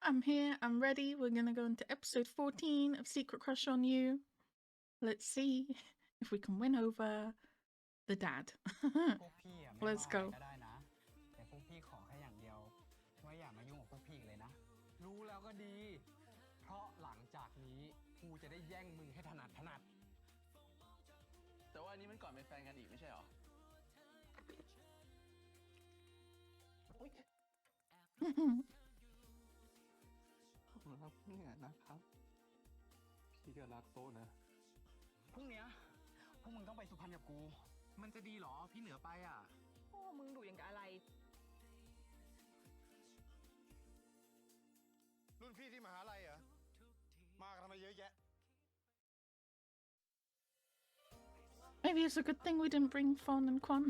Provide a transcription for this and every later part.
I'm here, I'm ready. We're gonna go into episode 14 of Secret Crush on You. Let's see if we can win over the dad. พวกพี่อะไม่ Let's ว่าอะไร go. ก็ได้นะแต่พวกพี่ขอแค่อย่างเดียวว่าอย่ามายุ่งกับพวกพี่อีกเลยนะรู้แล้วก็ดีเพราะหลังจากนี้กูจะได้แย่งมึงให้ถนัดแต่ว่าอันนี้มันก่อนเป็นแฟนกันอีกไม่ใช่หรอผมรักเนี่ยนะครับพี่ก็รักโต๊ะนะ พรุ่งเนี้ยพวกมึงต้องไปสุพรรณกับกูมันจะดีเหรอพี่เหนือไปอ่ะ พ่อมึงดุอย่างกับอะไร รุ่นพี่ที่มหาลัยเหรอ มากันทำไมเยอะแยะ Maybe it's a good thing we didn't bring Fawn and Quan.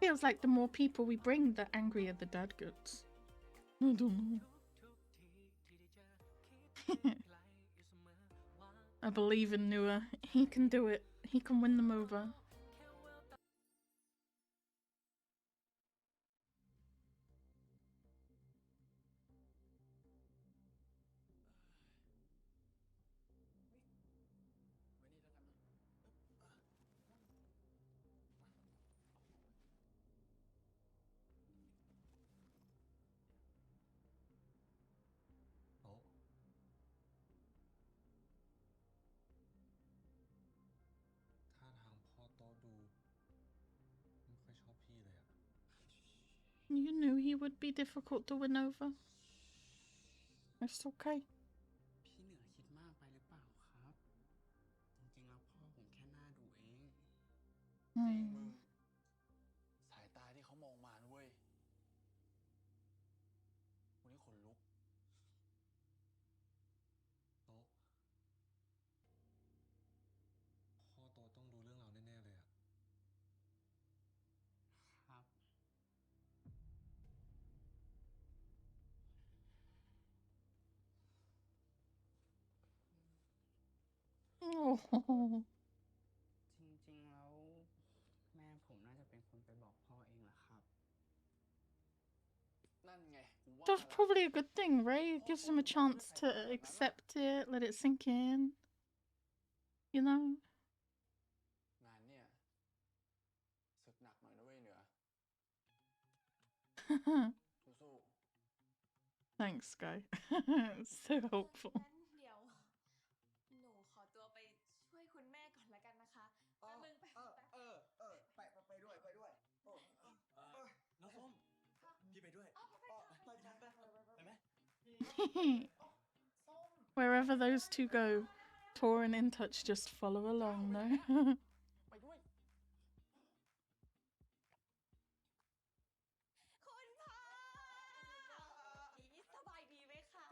Feels like the more people we bring, the angrier the dad gets. I don't know. I believe in Nua. He can do it. He can win them over. You knew he would be difficult to win over. It's okay. พี่เหนือคิดมากไปหรือเปล่าครับจริงๆแล้วพ่อผมแค่หน้าดุเอง จริงมึงสายตาที่เขามองมาเว้ยวันนี้ขนลุกโต๊ะพ่อโต๊ะต้องรู้เรื่องเราแน่ๆเลยอะ ครับ Oh. จริงๆแล้วแม่ผมน่าจะเป็นคนไปบอกพ่อเองแหละครับ นั่นไงกูว่า That's probably a good thing, right? It gives him a chance to accept it, let it sink in. You know? งานเนี่ยศึกหนักหน่อยนะเว้ยเหนือสู้ Thanks, Sky. So helpful. งั้นเดี๋ยวหนูขอตัวไปช่วยคุณแม่ก่อนละกันนะคะแป๊บนึงไปด้วยโอ้น้องส้มพี่ไปด้วยไปไหม Wherever those two go, Tor and In Touch just follow along, no? ๆไปด้วย คุณพ่อสบายดีไหมคะ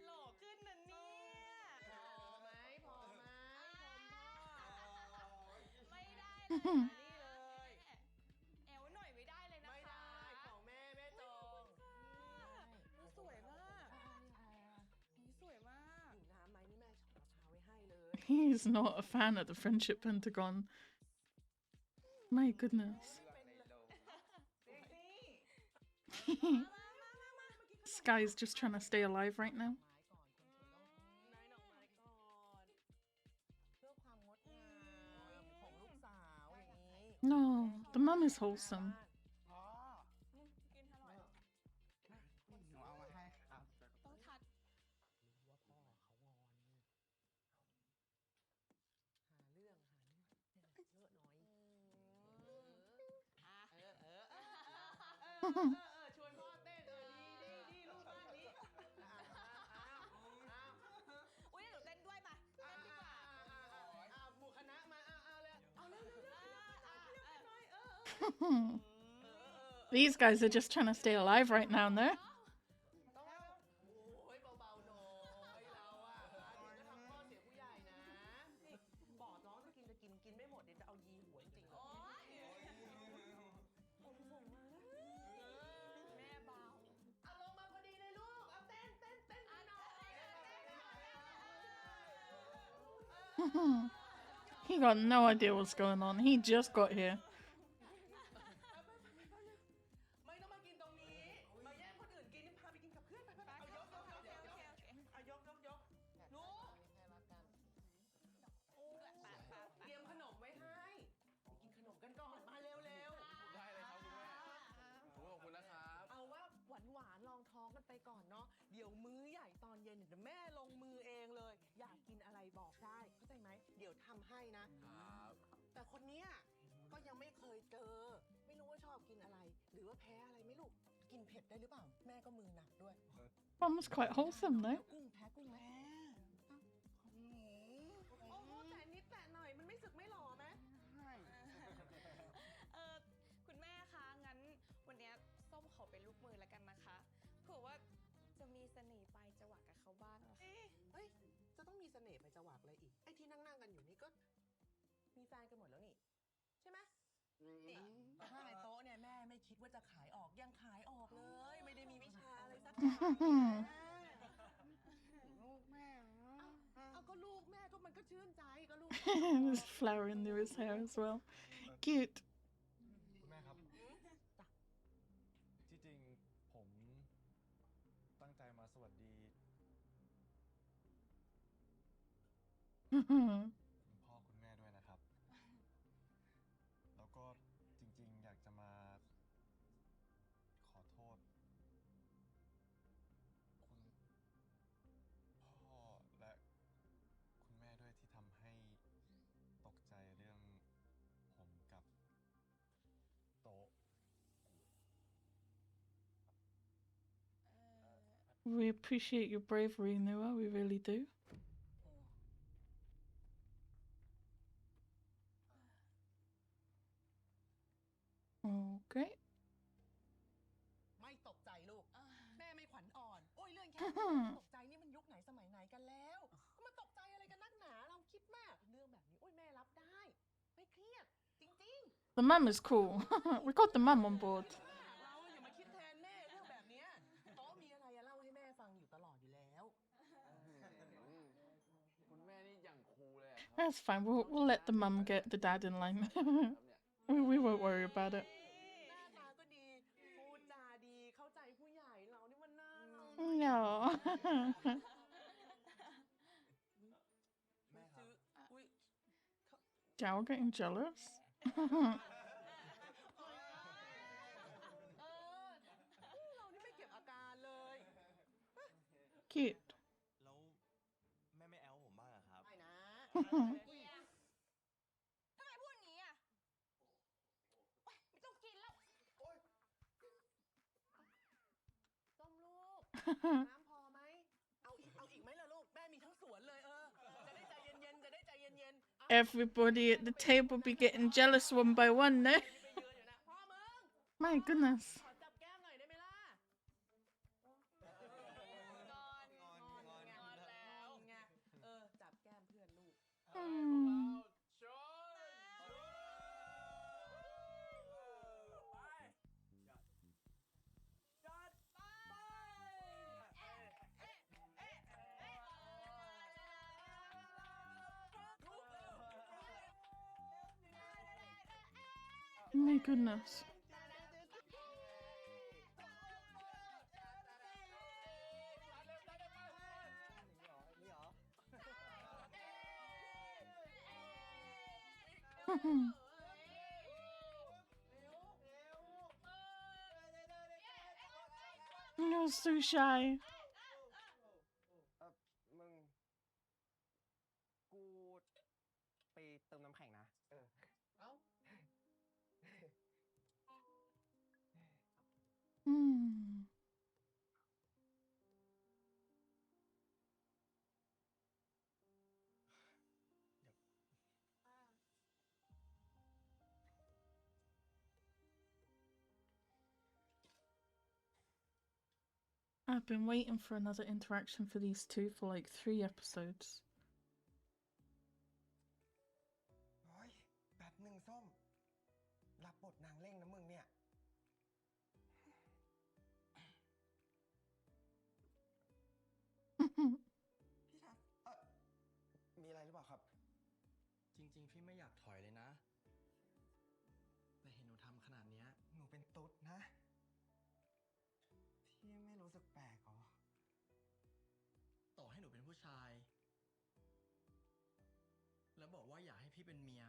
หล่อขึ้นนะเนี่ยพอไหมไม่ได้เลยนี่เลยแอวหน่อยไม่ได้เลยนะคะไม่ได้ของแม่จงสวยมากสวยมาก น้ำไหมนี่แม่ช็อปราคาไว้ให้เลย He's not a fan of the Friendship Pentagon. My goodness. Sky's just trying to stay alive right now. เพื่อความงดงามของลูกสาวอย่างนี้ No, the mum is wholesome. อ๋อ กินอร่อย หนูเอามาให้ครับ ต้องทัด รู้ว่าพ่อเขางอนหาเรื่องเยอะหน่อย ชวนพ่อเต้นดีลูกบ้านนี้อุ้ยหนูเต้นด้วยมาเต้นดีกว่า หมู่คณะมาเอาเลย เอาเร็ว These guys are just trying to stay alive right now, no? โอ้ยเบาๆหน่อยเราอะเดี๋ยวจะทำพ่อเสียผู้ใหญ่นะนี่บอกน้องจะกินไม่หมดเดี๋ยวจะเอายีหัวจริงๆ โอ้ยแม่เบา เอาลงมาพอดีเลยลูกเอาเต้นหน่อย He got no idea what's going on. He just got here. ไม่ต้องมากินตรงนี้มาแย่งคนอื่นกิน กันไปก่อนเนาะเดี๋ยวมื้อใหญ่ตอนเย็นเดี๋ยวแม่ลงมือเองเลยอยากกินอะไรบอกได้เข้าใจไหมเดี๋ยวทำให้นะครับแต่คนเนี้ยก็ยังไม่เคยเจอไม่รู้ว่าชอบกินอะไรหรือว่าแพ้อะไรไหม่ลูกกินเผ็ดได้หรือเปล่าแม่ก็มือหนักด้วย Mum's quite wholesome though. กุ้งแพ้กุ้งไหมโอ้โหแต่นิดแต่หน่อยมันไม่สึกไม่หล่อไหม คุณแม่คะงั้นวันเนี้ยส้มขอเป็นลูกมือแล้วกันนะคะเผื่อว่าจะมีเสน่ห์ไปจะหวกกับเขาบ้างอะค่ะ เฮ้ยจะต้องมีเสน่ห์ไปจะหวากอะไรอีกไอ้ที่นั่งกันอยู่นี่ก็มีแฟนกันหมดแล้วนี่ใช่ไหมนี่ถ้าในโต๊ะเนี่ยแม่ไม่คิดว่าจะขายออกยังขายออกเลยไม่ได้มีวิชาอะไรสักอย่างลูกแม่เอาก็ลูกแม่ก็มันก็ชื่นใจก็ลูก There's flower in his hair as well. Cute. คุณแม่ครับ ที่จริงผมตั้งใจมาสวัสดี คุณพ่อคุณแม่ด้วยนะครับ แล้วก็จริงๆอยากจะมาขอโทษ คุณพ่อและคุณแม่ด้วยที่ทำให้ตกใจเรื่องผมกับโต๊ะ We appreciate your bravery, Noah. We really do. Okay. ไม่ตกใจลูกแม่ไม่ขวัญอ่อนโอ้ยเรื่องแค่นี้ตกใจนี่มันยุคไหนสมัยไหนกันแล้วมาตกใจอะไรกันนักหนาเราคิดมากเรื่องแบบนี้โอ้ยแม่รับได้ไม่เครียดจริง The mum is cool. We got the mum on board. ๆเราอย่ามาคิดแทนแม่เรื่องแบบเนี้ยโต๊ะมีอะไรเล่าให้แม่ฟังอยู่ตลอดอยู่แล้ว คุณแม่นี่อย่างคูลเลยอะครับ That's fine. We'll let the mum get the dad in line. ครับเนี่ย we won't worry about it. หน้าตาก็ดีพูดจาดีเข้าใจผู้ใหญ่เรานี่มันน่ารัก No. แม่ครับ อุ้ย Yeah, we're getting jealous. เรานี่ไม่เก็บอาการเลย Cute. แล้วแม่ไม่แอลผมบ้างอะครับ ไม่นะ ทำไมพูดอย่างนี้อ่ะไม่ต้องกินแล้ว ส้มลูก น้ำพอไหม เอาอีกไหมล่ะลูก แม่มีทั้งสวนเลยจะได้ใจเย็นๆ จะได้ใจเย็นๆ Everybody at the table be getting jealous one by one now. ไปยืนอยู่นะพ่อมึง My goodness. ขอจับแก้มหน่อยได้ไหมล่ะ งอนแล้ว ไงจับแก้มเพื่อนลูก Hmm. My goodness. You're so shy. มึง กูไปเติมน้ำแข็งนะ Hmm. I've been waiting for another interaction for these two for like 3 episodes. โอ้ยแบบหนึ่งส้ม รับบทนางเล่งนะมึงเนี่ย พี่ชัดมีอะไรหรือเปล่าครับ จริงๆ พี่ไม่อยากถอยเลยนะ แต่เห็นหนูทำขนาดเนี้ย หนูเป็นตุ๊ดนะ พี่ไม่รู้สึกแปลกหรอ ต่อให้หนูเป็นผู้ชาย แล้วบอกว่าอยากให้พี่เป็นเมีย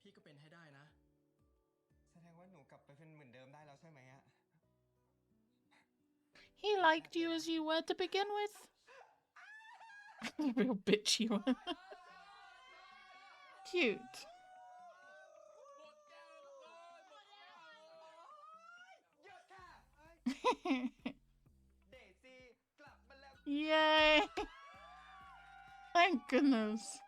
พี่ก็เป็นให้ได้นะ แสดงว่าหนูกลับไปเป็นเหมือนเดิมได้แล้วใช่ไหมอะ He liked you as you were to begin with. Real bitch you were. Cute. Yay! Thank goodness.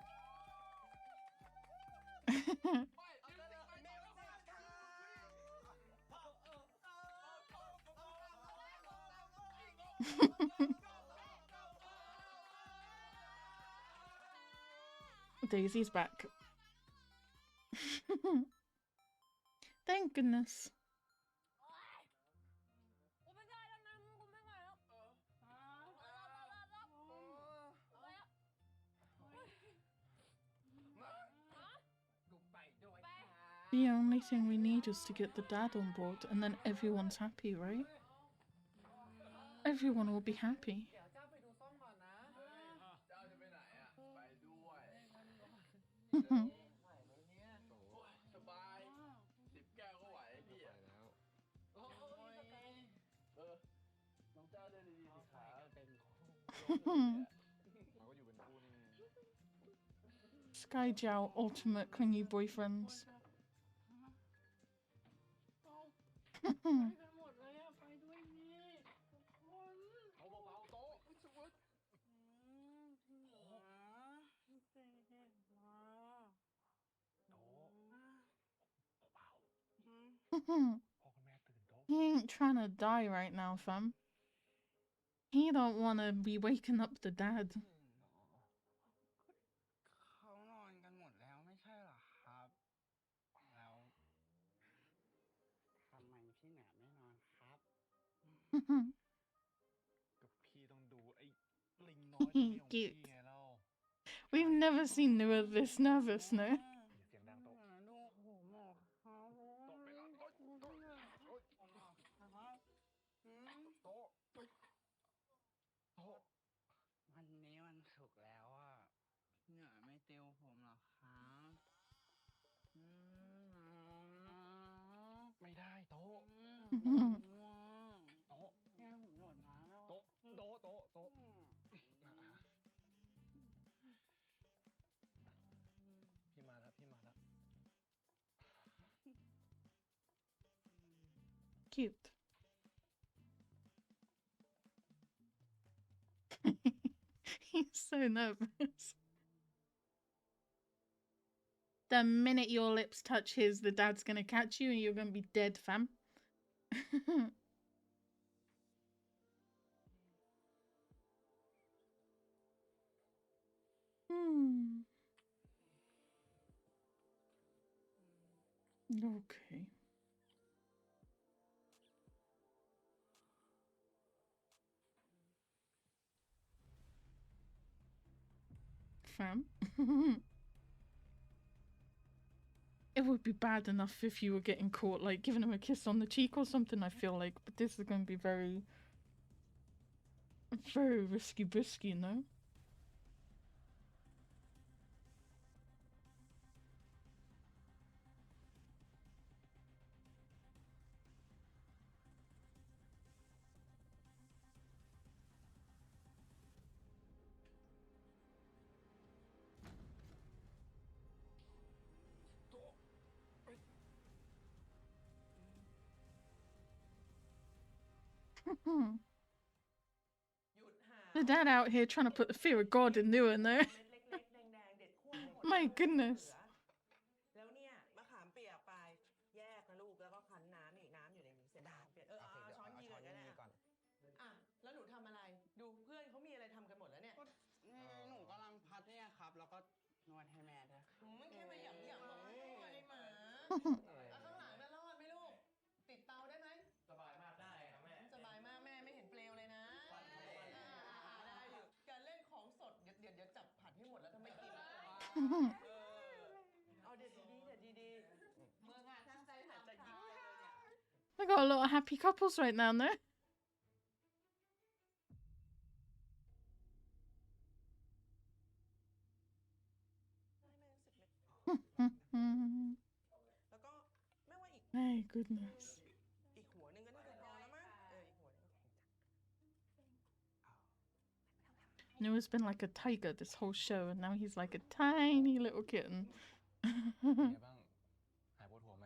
Daisy's back. Thank goodness. The only thing we need is to get the dad on board, and then everyone's happy, right? Everyone will be happy. เดี๋ยวเจ้าไปดูส้มก่อนนะ เจ้าจะไปไหนอ่ะ ไปด้วย ไหวไหมเนี่ย สบาย10 แก้วก็ไหวพี่อ่ะ โอ้ย น้องเจ้าเดินดีๆสิครับ เป็นคู่ เราก็อยู่เป็นคู่นี่ Sky Jow, ultimate clingy boyfriends. ไปกันหมดเลยอะไปด้วยนี่ทุกคน เอาเบาๆโต๊ะ พี่เหนือพี่เจ๋งมา โต๊ะเบา he ๆพ่อกับแม่ตื่นโต๊ะ ain't trying to die right now, fam. He don't want to be waking up the dad. เขานอนกันหมดแล้วไม่ใช่เหรอครับ แล้วทำไมพี่เหนือไม่นอนครับ กับพี่ต้องดูไอ้ลิงน้อยตัวนี้ของพี่ไงเล่า We've never seen Noah this nervous, no? อย่าเสียงดังโต๊ะ ดูผมออกครับ โต๊ะไปแล้วโต๊ะโต๊ะโอ๊ย ผมออกครับอืม โต๊ะโต๊ะ วันนี้วันศุกร์แล้วอ่ะพี่เหนือไม่ติวผมเหรอครับอืม ไม่ได้โต๊ะ ง่วง โต๊ะ แค่ผมหมดมาแล้ว โต๊ะโต๊ะโต๊ะโต๊ะ พี่มาแล้วพี่มาแล้ว Cute. He's so nervous. The minute your lips touch his, the dad's gonna catch you and you're gonna be dead, fam. Hmm. Okay. Fam. It would be bad enough if you were getting caught, like giving him a kiss on the cheek or something, I feel like, but this is going to be very, very risky bisky, no? The dad out here trying to put the fear of God in Noah, no? เม็ดเล็กๆแดงๆเด็ดขั้วให้หมด My goodness. แล้วเนี่ยมะขามเปียกไปแยกนะลูกแล้วก็คั้นน้ำอีกน้ำอยู่ในนี้เสร็จแล้วเปลี่ยนเอาช้อนยีก่อนก็ได้อ่ะแล้วหนูทำอะไร ดูเพื่อนเขามีอะไรทำกันหมดแล้วเนี่ย นี่หนูกำลังพัดเนี่ยครับ แล้วก็นวดให้แม่ด้วยครับ มันแค่มาหยำๆบอกว่าไอ้หมาข้างหลังน่ะรอดไหมลูก ติดเตาได้ไหม สบายมากได้ครับแม่ สบายมากแม่ไม่เห็นเปลวเลยนะได้อยู่การเล่นของสดเดี๋ยวจับผัดให้หมดแล้วถ้าไม่กินเอาเด็ดดีๆเด็ดดีๆมืองานตั้งใจผัดจะยิงเลยเนี่ย We got a lot of happy couples right now, no? แล้วก็แม่ว่าอีก My goodness. อีกหัวหนึงก็น่าจะพอแล้วมั้งอีกหัวหนึง Noah's been like a tiger this whole show, and now he's like a tiny little kitten. เป็นไงบ้าง หายปวดหัวไหม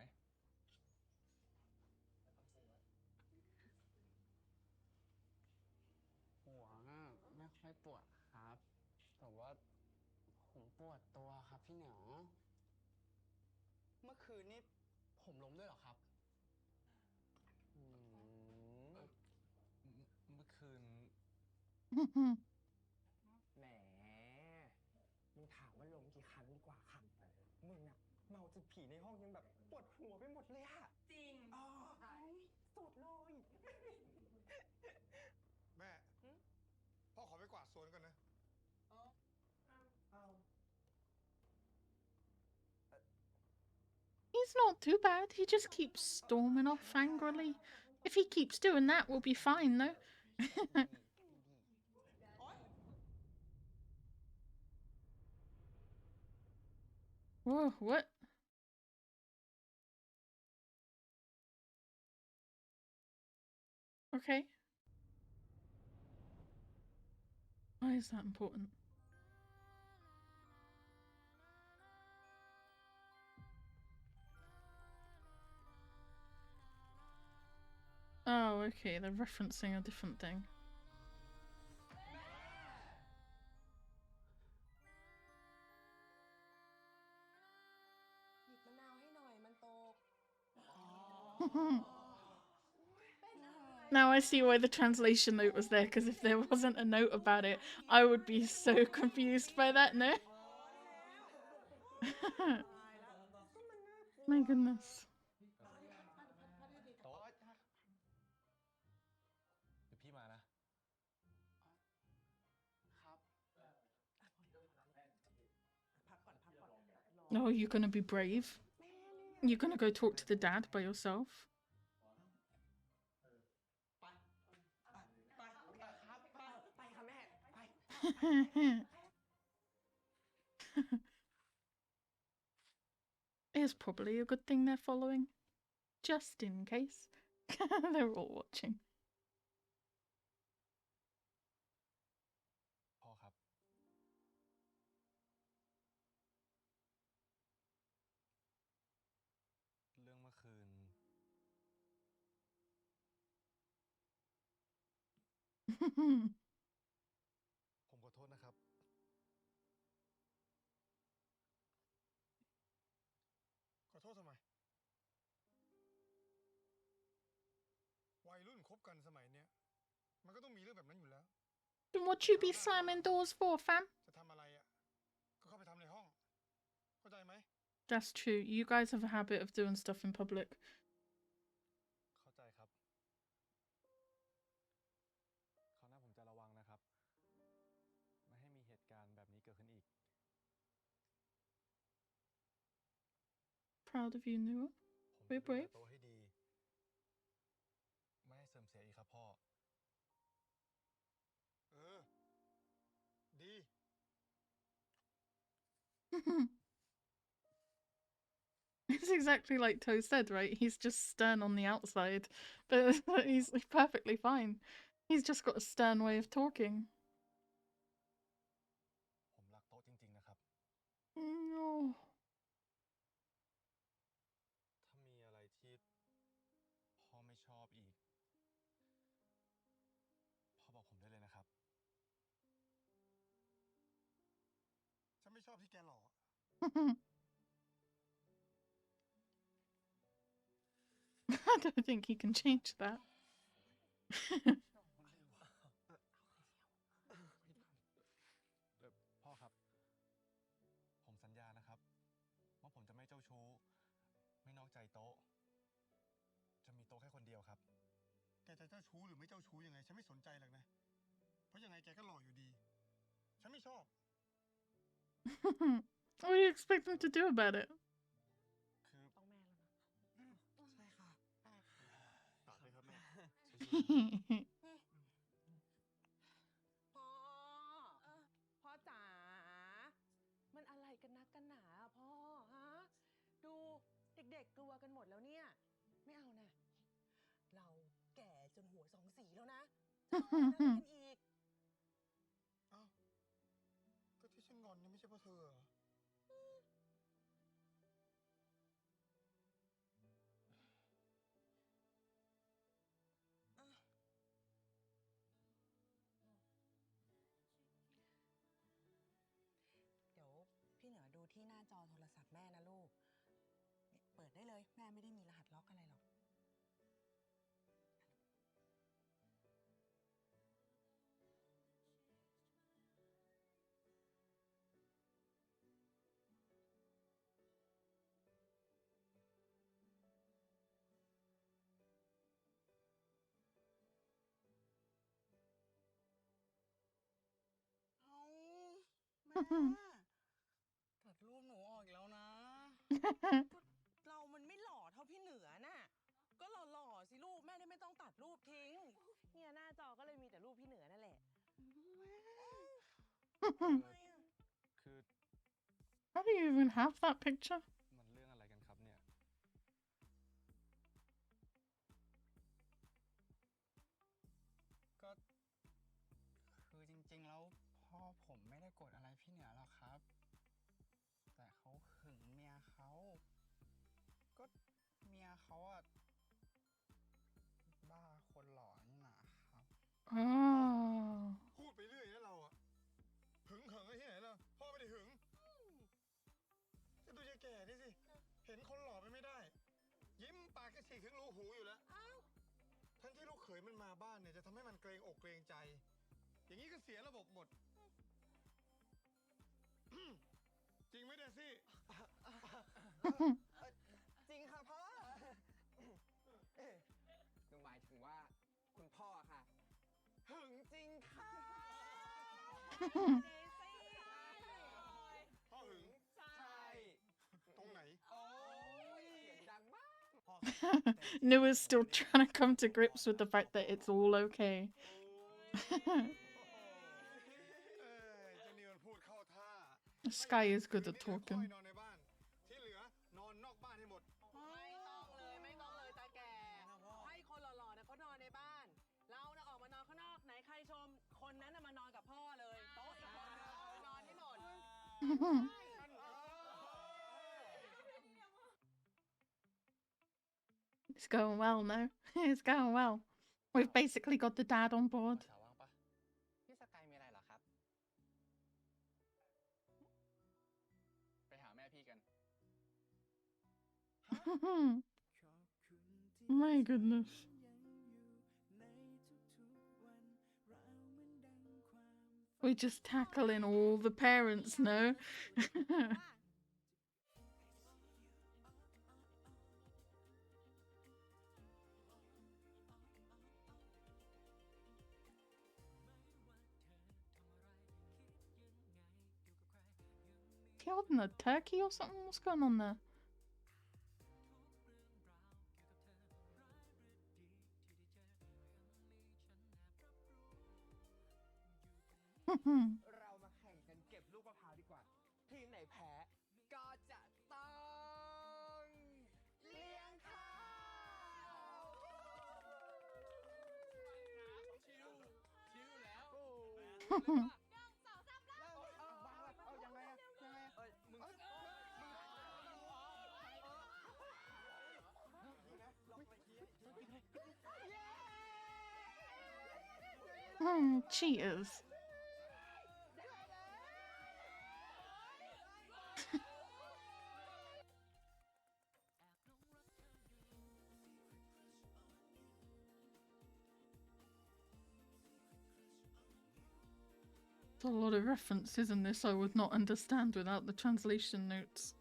หัวน่ะไม่ค่อยปวดครับ แต่ว่าผมปวดตัวครับพี่เหนียวเมื่อคืนนี้ผมล้มด้วยเหรอครับอืม เมื่อคืน แหมมึงถามว่าล้มกี่ครั้งดีกว่าค่ะมึงอะเมาจนผีในห้องยังแบบปวดหัวไปหมดเลยอะจริงอ๋อสุดเลย แม่ พ่อขอไปกวาดสวนก่อนนะ He's not too bad. He just keeps storming off angrily. If he keeps doing that, we'll be fine, though. Whoa, what? Okay. Why is that important? Oh, okay, they're referencing a different thing. หยิบมะนาวให้หน่อยมันตก Now I see why the translation note was there, because if there wasn't a note about it, I would be so confused by that, no? My goodness. โต๊ะ เดี๋ยวพี่มานะ ครับ Oh, you're gonna be brave? You're gonna go talk to the dad by yourself? ไปค่ะแม่ไป It's probably a good thing they're following. Just in case. They're all watching. พ่อครับ เรื่องเมื่อคืน ผมขอโทษนะครับ ขอโทษทำไม วัยรุ่นคบกันสมัยเนี้ย มันก็ต้องมีเรื่องแบบนั้นอยู่แล้ว Then what you be slamming doors for, fam? จะทำอะไรอ่ะ ก็เข้าไปทำในห้อง เข้าใจไหม That's true. You guys have a habit of doing stuff in public. เข้าใจครับ คราวหน้าผมจะระวังนะครับ ไม่ให้มีเหตุการณ์แบบนี้เกิดขึ้นอีก Proud of you, Noah. ผมจะ We're ดูแล brave. โต๊ะให้ดี ไม่ให้เสื่อมเสียอีกครับพ่อ ดี It's exactly like Toe said, right? He's just stern on the outside, but he's perfectly fine. He's just got a stern way of talking. ผมรักโต๊ะจริงๆนะครับ No. ถ้ามีอะไรที่พ่อไม่ชอบอีก พ่อบอกผมได้เลยนะครับ ฉันไม่ชอบที่แกหล่อ I don't think he can change that. พ่อครับ ผมสัญญานะครับ ว่าผมจะไม่เจ้าชู้ ไม่นอกใจโต๊ะ จะมีโต๊ะแค่คนเดียวครับ แกจะเจ้าชู้หรือไม่เจ้าชู้ยังไง ฉันไม่สนใจหรอกนะ เพราะยังไงแกก็หล่ออยู่ดี ฉันไม่ชอบ What do you expect them to do about it? คือ ต้องแม่แล้วนะ ใช่ค่ะตัดเลยครับแม่ พ่อ พ่อจ๋า มันอะไรกันนักกันหนาอะพ่อฮะ ดูเด็กๆกลัวกันหมดแล้วเนี่ย ไม่เอานะ เราแก่จนหัวสองสีแล้วนะจะต้องอะไรกันอีก เอ้า หน้าจอโทรศัพท์แม่นะลูกเปิดได้เลยแม่ไม่ได้มีรหัสล็อกอะไรหรอก เอาแม่ตัดรูปหนูออกอีกแล้วนะ เรามันไม่หล่อเท่าพี่เหนือน่ะก็หล่อๆสิลูกแม่ได้ไม่ต้องตัดรูปทิ้งเนี่ยหน้าจอก็เลยมีแต่รูปพี่เหนือนั่นแหละคือ How do you even have that picture? มันเรื่องอะไรกันครับเนี่ย ก็คือจริงๆแล้วพ่อผมไม่ได้โกรธอะไรพี่เหนือหรอกครับ แต่เขาหึงเมียเขาก็เมียเขาอะบ้าคนหล่อนี่หนาครับ Oh. พูดไปเรื่อยนะเราอะหึงไอ้ที่ไหนล่ะพ่อไม่ได้หึงจะดูยายแก่นี่สิเห็นคนหล่อไปไม่ได้ ยิ้มปากกระฉีกถึงรูหูอยู่แล้วทั้งที่ลูกเขยมันมาบ้านเนี่ยจะทำให้มันเกรงอกเกรงใจ อย่างนี้ก็เสียระบบหมด จริงไหมเดซี่ จริงค่ะพ่อหนูหมายถึงว่าคุณพ่อค่ะหึงจริงค่ะ พ่อหึง ใช่ ตรงไหน โอ้ยเสียงดังมาก Nue's still trying to come to grips with the fact that it's all okay. เจ้านี่มันพูดเข้าท่า Sky is good at ค่อย talking. นอนในบ้านที่เหลือนอนนอกบ้านให้หมด ไม่ต้องเลยตาแก่ให้คนหล่อๆนะเขานอนในบ้าน เรานะออกมานอนข้างนอกไหนใครชมคนนั้นน่ะมานอนกับพ่อเลยโต๊ะอีกคนนึงนอนให้หมด It's going well now. It's going well. We've basically got the dad on board. สาวว่างปะพี่สกายมีอะไรเหรอครับ ไปหาแม่พี่กัน My goodness. We're just tackling all the parents now. Killed in a turkey or something? What's going on there? Hmm. เรามาแข่งกันเก็บลูกมะพร้าวดีกว่า ทีมไหนแพ้ก็จะต้องเลี้ยงข้าวชิวแล้ว เอายังไงอะมึงCheaters. There's a lot of references in this I would not understand without the translation notes.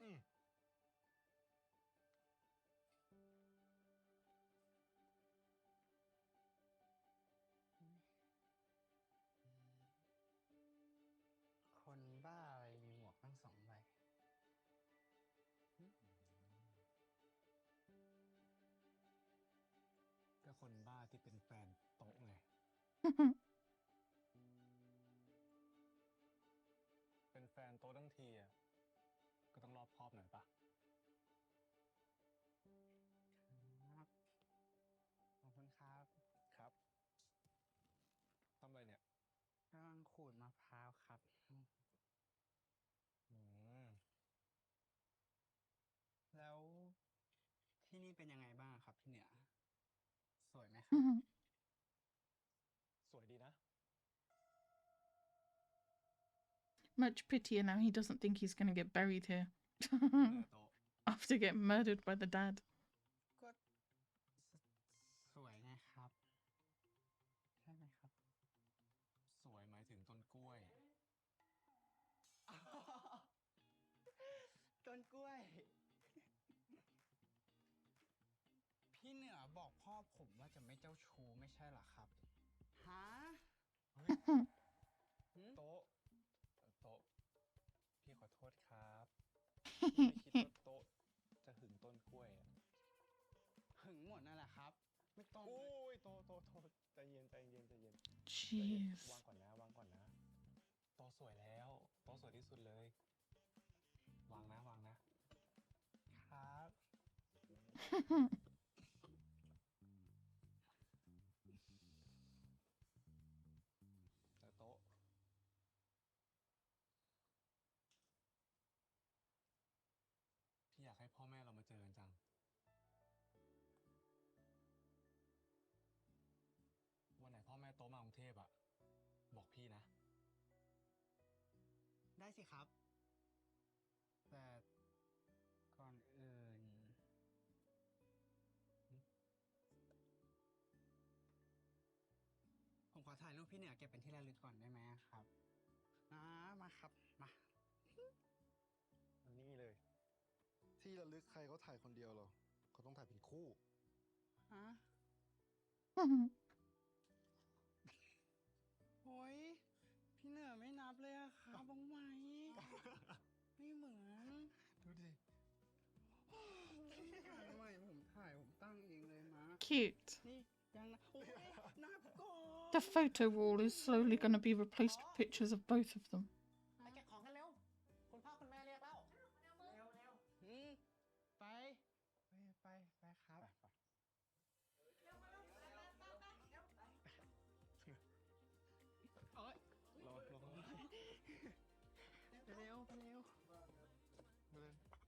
Mm. คนบ้าอะไรมีหมวกทั้ง2 ใบ ก็คนบ้าที่เป็นแฟนโต๊ะไง เป็นแฟนโต๊ะทั้งทีอ่ะ ก็ต้องรอบคอบหน่อยปะ ครับ ขอบคุณครับ ครับทำอะไรเนี่ย กำลังขูดมะพร้าวครับ อืม แล้ว เป็นยังไงบ้างครับพี่เหนือสวยไหมครับ Mhm. สวยดีนะ Much prettier now. He doesn't think he's gonna get buried here เหนือโตะ after getting murdered by the dad. ก็สวยไงครับ ใช่ไหมครับ สวยหมายถึงต้นกล้วย ต้นกล้วย พี่เหนือบอกพ่อผมว่าจะไม่เจ้าชู้ไม่ใช่เหรอครับ ฮะ โต๊ะโต๊ะพี่ขอโทษครับ ไม่คิดว่าโต๊ะจะหึงต้นกล้วยอ่ะ หึงหมดนั่นแหละครับ ไม่ต้อง โอ้ยโต๊ะใจเย็นใจเย็นใจเย็น Jeez. วางก่อนนะโต๊ะสวยแล้วโต๊ะสวยที่สุดเลย วางนะ ครับ แต่โต๊ะพี่อยากให้พ่อแม่เรามาเจอกันจัง วันไหนพ่อแม่โต๊ะมากรุงเทพอะบอกพี่นะ ได้สิครับ แต่ก่อนอื่น ผมขอถ่ายรูปพี่เหนือเก็บเป็นที่ระลึกก่อนได้ไหมครับมาครับ มา อันนี้เลย ที่ระลึกใครเขาถ่ายคนเดียวหรอเขาต้องถ่ายเป็นคู่ ฮะ โอ้ยพี่เหนือไม่นับเลยอะครับบ้างไหม ไม่เหมือน ดูดิ ไม่ผมถ่ายผมตั้งเองเลยมา Cute. นี่ยังนะโอ้ยนับก่อน The photo wall is slowly gonna be replaced with pictures of both of them. ไปเก็บของกันเร็ว คุณพ่อคุณแม่เรียกแล้ว ไปครับ โอ๊ย รอ ไปเร็ว มาเลย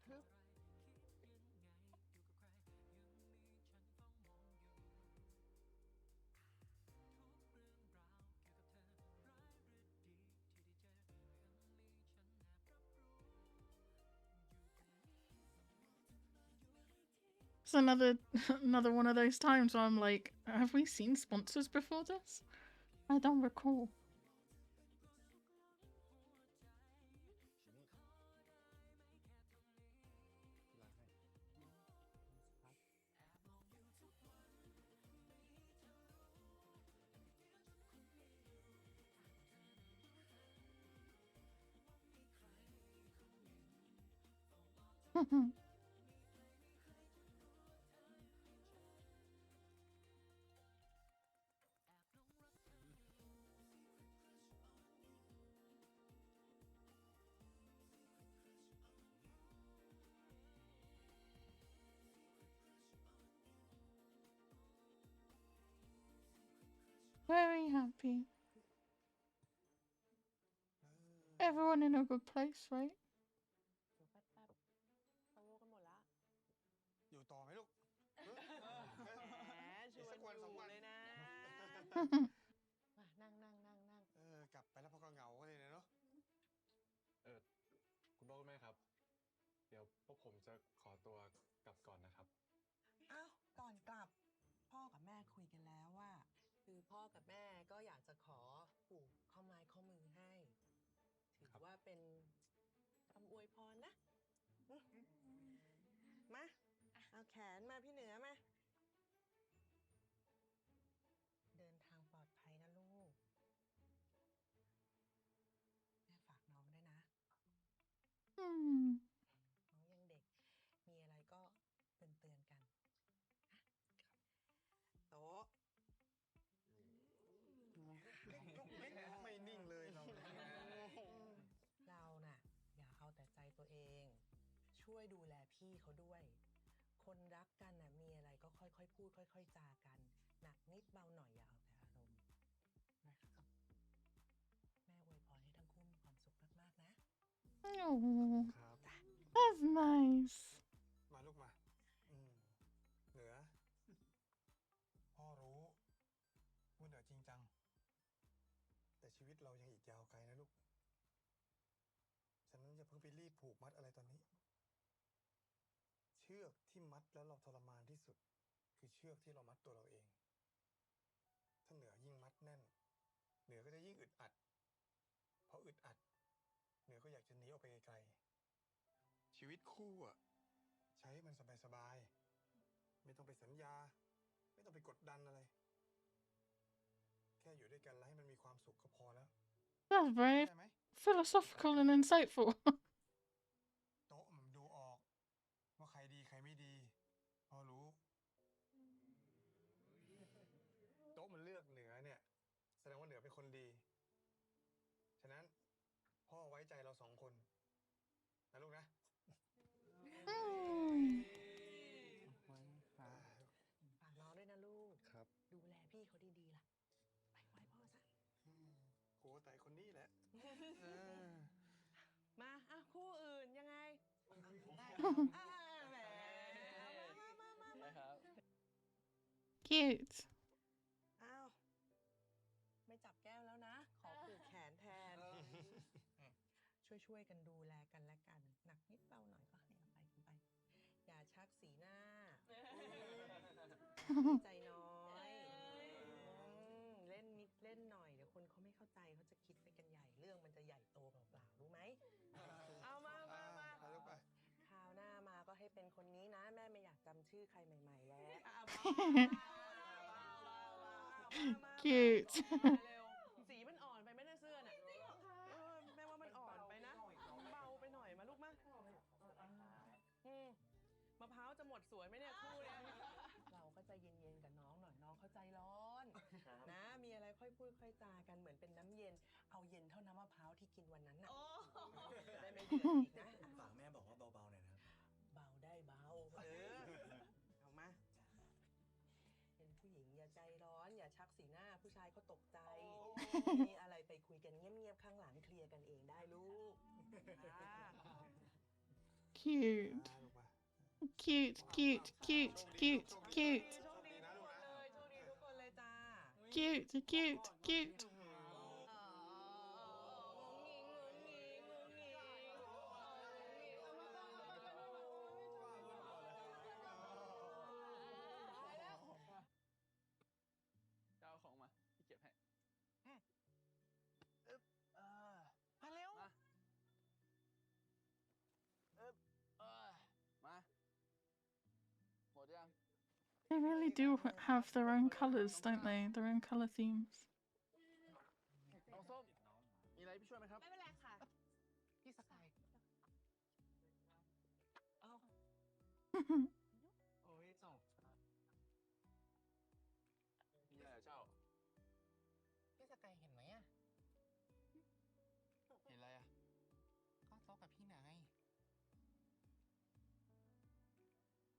ฮึบ It's another one of those times where I'm like, have we seen sponsors before this? I don't recall. 嗯 Very happy. Everyone in a good place, right? เดี๋ยวแป๊บเขาโวกันหมดละ อยู่ต่อไหมลูก แหมชวน สักวัน อ สอง ยู่ วัน เลยนะ มานั่ง กลับไปแล้วพ่อก็เหงาเลยเนาะ คุณพ่อคุณแม่ครับ เดี๋ยวพวกผมจะขอตัวกลับก่อนนะครับ อ้าวก่อนกลับ พ่อกับแม่คุยกันแล้วว่า คือพ่อกับแม่ก็อยากจะขอผูกข้อไม้ข้อมือให้ ถือ ครับ ว่าเป็นคำอวยพรนะ มา เอาแขนมาพี่เหนือมา เดินทางปลอดภัยนะลูก แม่ฝากน้องด้วยนะ Hmm. น้องยังเด็ก มีอะไรก็เตือนกันนะโต๊ะ ไม่นิ่งเลยเรา เราน่ะ อย่าเอาแต่ใจตัวเอง ช่วยดูแลพี่เขาด้วย คนรักกันน่ะมีอะไรก็ค่อยๆพูด ค่อยๆจากัน หนักนิดเบาหน่อยอย่าเอาแต่อารมณ์นะครับ แม่อวยพรให้ทั้งคู่มีความสุขมากๆนะ Oh, ครับ that's nice. มาลูกมา ไปรีบผูกมัดอะไรตอนนี้ เชือกที่มัดแล้วเราทรมานที่สุด คือเชือกที่เรามัดตัวเราเอง ถ้าเหนือยิ่งมัดแน่น เหนือก็จะยิ่งอึดอัดพออึดอัด เหนือก็อยากจะหนีออกไปไกลๆชีวิตคู่อะใช้ให้มันสบายๆไม่ต้องไปสัญญา ไม่ต้องไปกดดันอะไร แค่อยู่ด้วยกันแล้วให้มันมีความสุขก็พอแล้ว That's very ใช่ไหม philosophical and insightful. โต๊ะมันดูออกว่าใครดีใครไม่ดีพอรู้ โต๊ะมันเลือกเหนือเนี่ย แสดงว่าเหนือเป็นคนดี ฉะนั้นพ่อไว้ใจเรา2 คนนะลูกนะ ครับ ฝากน้องด้วยนะลูก ครับ ดูแลพี่เขาดีๆล่ะ ไปไหว้พ่อซะ โอ้แต่คนนี้แหละ มาอ่ะคู่อื่นยังไงได้แหมมา Cute. อ้าว ไม่จับแก้วแล้วนะ ขอผูกแขนแทน ช่วยกันดูแลกันและกัน หนักนิดเบาหน่อยก็ให้อภัยกันไป อย่าชักสีหน้า ใจน้อยเล่นนิดเล่นหน่อย เดี๋ยวคนเขาไม่เข้าใจเขาจะคิดไปกันใหญ่ เรื่องมันจะใหญ่โตเปล่าๆรู้ไหม เอามา ไปลูกไป คราวหน้ามาก็ให้เป็นคนนี้นะ แม่ไม่อยากจำชื่อใครใหม่ๆแล้ว Cute. เร็วสีมันอ่อนไปไหมเนี่ยเสื้อน่ะแม่ว่ามันอ่อนไปนะ เบาไปหน่อยมาลูกมามะพร้าวจะหมดสวนไหมเนี่ยคู่เนี่ยเราก็ใจเย็นๆกับน้องหน่อยน้องเขาใจร้อนนะมีอะไรค่อยพูดค่อยจากันเหมือนเป็นน้ำเย็นเอาเย็นเท่าน้ำมะพร้าวที่กินวันนั้นน่ะจะได้ไม่เดือดอีกนะ ฝากแม่บอกว่าเบาๆหน่อยนะครับ เบาได้เบาเอามาเป็นผู้หญิงอย่าใจร้อนอย่าชักสีหน้าผู้ชายเขาตกใจมีอะไรไปคุยกันเงียบๆข้างหลังเคลียร์กันเองได้ลูก Cute. Cute, cute, cute, cute, cute. โชคดีทุกคนเลยโชคดีทุกคนเลยจ้า Cute, cute, cute. เจ้าของมาพี่เก็บให้ มาเร็ว มามา หมดยัง They really do have their own colours, don't they? Their own colour themes. น้องส้ม มีอะไรพี่ช่วยไหมครับ ไม่เป็นไรค่ะ พี่สกายเอาโอ้ยจบ มีอะไรเจ้า พี่สกายเห็นไหมอะ เห็นอะไรอ่ะ ก็โต๊ะกับพี่นาย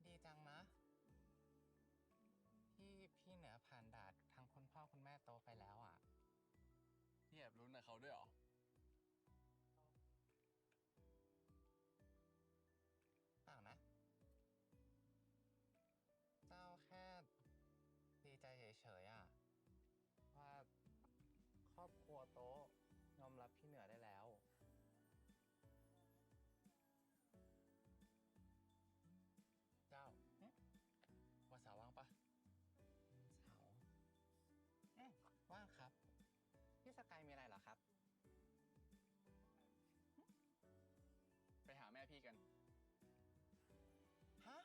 ดีจังนะพี่เหนือผ่านด่านทั้งคุณพ่อคุณแม่โตไปแล้วอ่ะ พี่แอบลุ้นกับเขาด้วยเหรอ เปล่านะ เจ้าแค่ดีใจเฉยๆอ่ะว่าครอบครัวโต๊ะยอมรับพี่เหนือได้แล้ว เจ้าวันเสาร์ว่างปะเสาร์ว่างครับ พี่สกายมีอะไรเหรอครับ ไปหาแม่พี่กัน ฮะ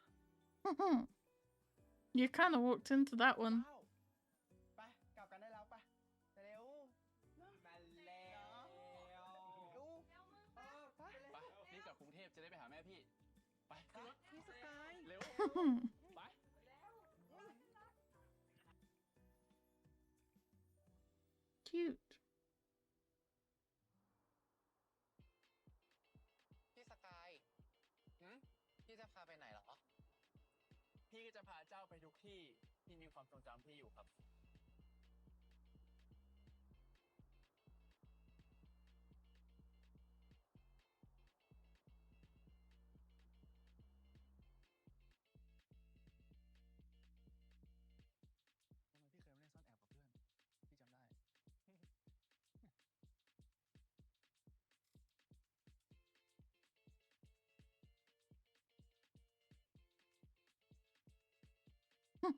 You kind of walked into that one. ไปกลับกันได้แล้วไปเร็วมาแล้วดู ไป รีบกลับกรุงเทพจะได้ไปหาแม่พี่ ไป พี่สกาย เร็ว ไป Cute. พี่สกายพี่จะพาไปไหนเหรอ พี่ก็จะพาเจ้าไปทุกที่ที่มีความทรงจำพี่อยู่ครับ ทำไมพี่เคยไม่ได้ซ่อนแอบกับเพื่อน พี่จำได้ พ พี่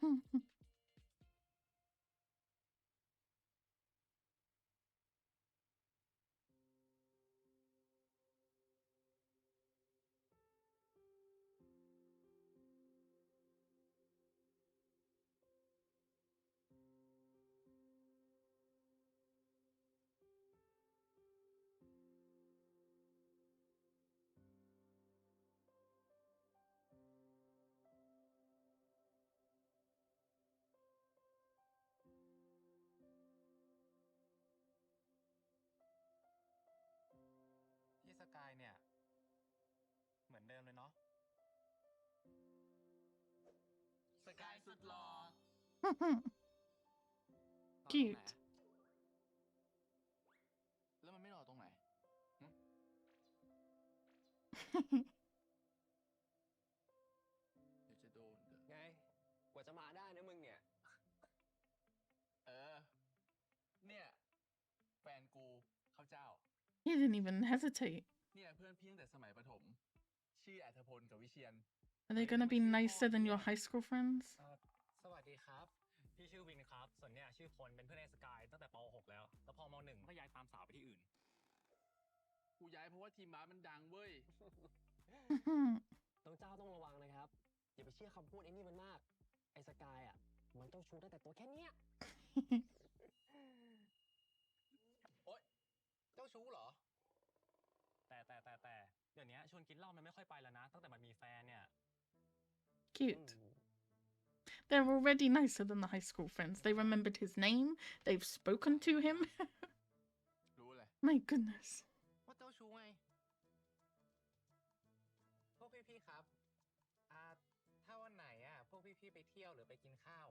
สกายเนี่ย เหมือนเดิมเลยเนาะ สกายสุดหล่อ Cute. แล้วมันไม่หล่อตรงไหนเดี๋ยวจะโดนไง กว่าจะมาได้นะมึงเนี่ย เนี่ย แฟนกูข้าวเจ้า He didn't even hesitate. เนี่ยเพื่อนพี่ตั้งแต่สมัยประถม ชื่ออัธพลกับวิเชียน Are they gonna be nicer than your high school friends? สวัสดีครับ พี่ชื่อวินครับ ส่วนเนี่ยชื่อพลเป็นเพื่อนในสกายตั้งแต่ป .6 แล้ว แล้วพอม .1 ก็ย้ายตามสาวไปที่อื่น กูย้ายเพราะว่าทีมบาสมันดังเว้ย น้องเจ้าต้องระวังนะครับ อย่าไปเชื่อคำพูดไอ้นี่มันมาก ไอ้สกายอ่ะ มันต้องชูตั้งแต่ตัวแค่เนี้ย โอ๊ย เจ้าชู้เหรอ แต่เดี๋ยวนี้ชวนกินเหล้ามันไม่ค่อยไปแล้วนะ ตั้งแต่มันมีแฟนเนี่ย Cute. They're already nicer than the high school friends. They remembered his name. They've spoken to him. รู้เลย My goodness. ว่าเจ้าชู้ไง พวกพี่ๆครับ ถ้าวันไหนพวกพี่ๆไปเที่ยวหรือไปกินข้าว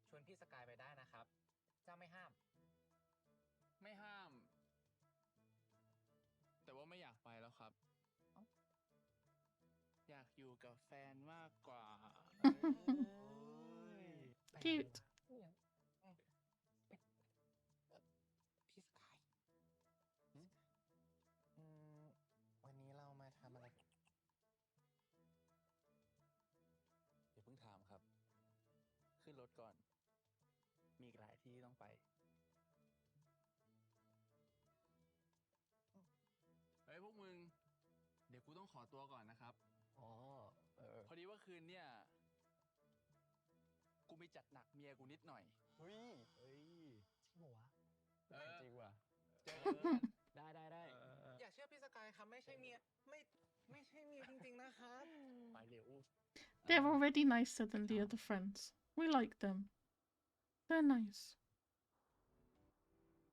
ชวนพี่สกายไปได้นะครับ เจ้าไม่ห้าม ไม่ห้าม แต่ว่าไม่อยากไปแล้วครับ อยากอยู่กับแฟนมากกว่า Cute. พี่สกาย วันนี้เรามาทำอะไรกัน อย่าเพิ่งถามครับ ขึ้นรถก่อน มีอีกหลายที่ต้องไป เฮ้ยพวกมึง เดี๋ยวกูต้องขอตัวก่อนนะครับ อ๋อ พอดีว่าคืนเนี่ย กูมีจัดหนักเมียกูนิดหน่อย เฮ้ย จริงเหรอวะ จริงว่ะ ได้ อย่าเชื่อพี่สกายครับ ไม่ใช่เมีย ไม่ใช่เมียจริงๆนะครับ ไปเร็ว They're already nicer than the other friends. We like them. They're nice.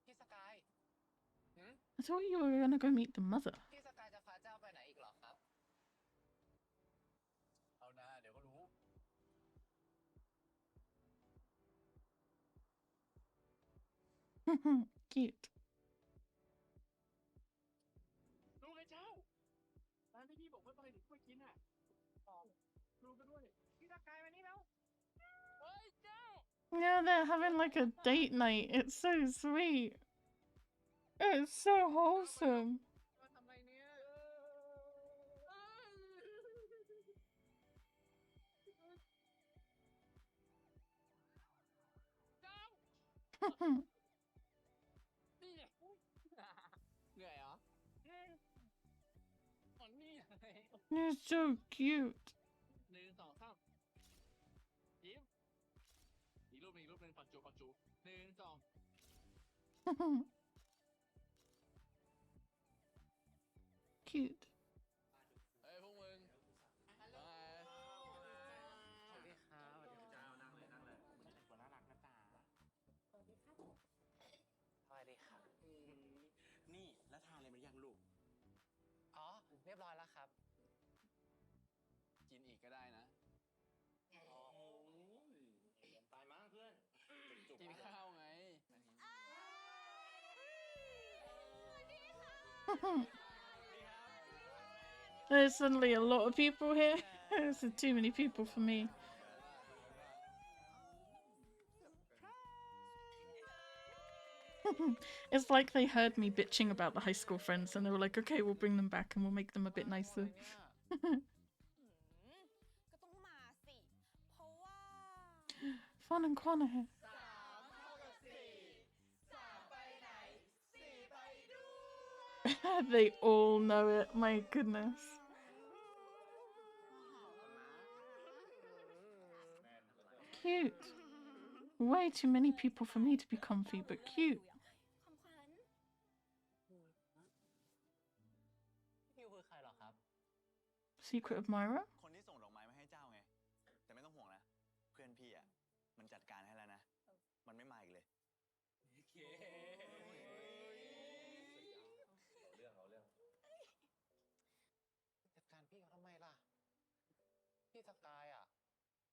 พี่สกาย I thought you were gonna go meet the mother. พี่สกายจะพาเจ้าไปไหนอีกเหรอครับ เอาหน้าเดี๋ยวก็รู้ Cute. รู้ไงเจ้าร้านที่พี่บอกไม่ไปเดี๋ยวไปกินรู้กันด้วย พี่สกายมานี่แล้ว เฮ้ยเจ้า Yeah, they're having like a date night. It's so sweet. It's so wholesome. มาทำอะไรเนี่ย นี่ไงเหนื่อยเหรออ่อนนี่เลย You're so cute. 1 2 3ยิ้มอีกรูปหนึ่งปักจู1 2 Cute. เฮ้ยพวกมึง สวัสดีครับ เจ้านั่งเลยคนน่ารักนะจ๊ะ สวัสดีครับ นี่แล้วทานอะไรมายังลูก อ๋อ เรียบร้อยแล้วครับ กินอีกก็ได้นะ ตายมั้งเพื่อน กินข้าวไง There's suddenly a lot of people here. There's too many people for me. It's like they heard me bitching about the high school friends and they were like, okay, we'll bring them back and we'll make them a bit nicer. ก็ต้องมาสิ เพราะว่า Fun and Quan are here. 3 = 4 They all know it. My goodness. Cute. Way too many people for me to be comfy, but cute. ของขวัญ พี่คือใครเหรอครับ Secret admirer? คนที่ส่งดอกไม้มาให้เจ้าไง แต่ไม่ต้องห่วงนะ เพื่อนพี่อ่ะ มันจัดการให้แล้วนะ มันไม่มาอีกเลย จัดการพี่เขาทำไมล่ะ พี่สกายอ่ะ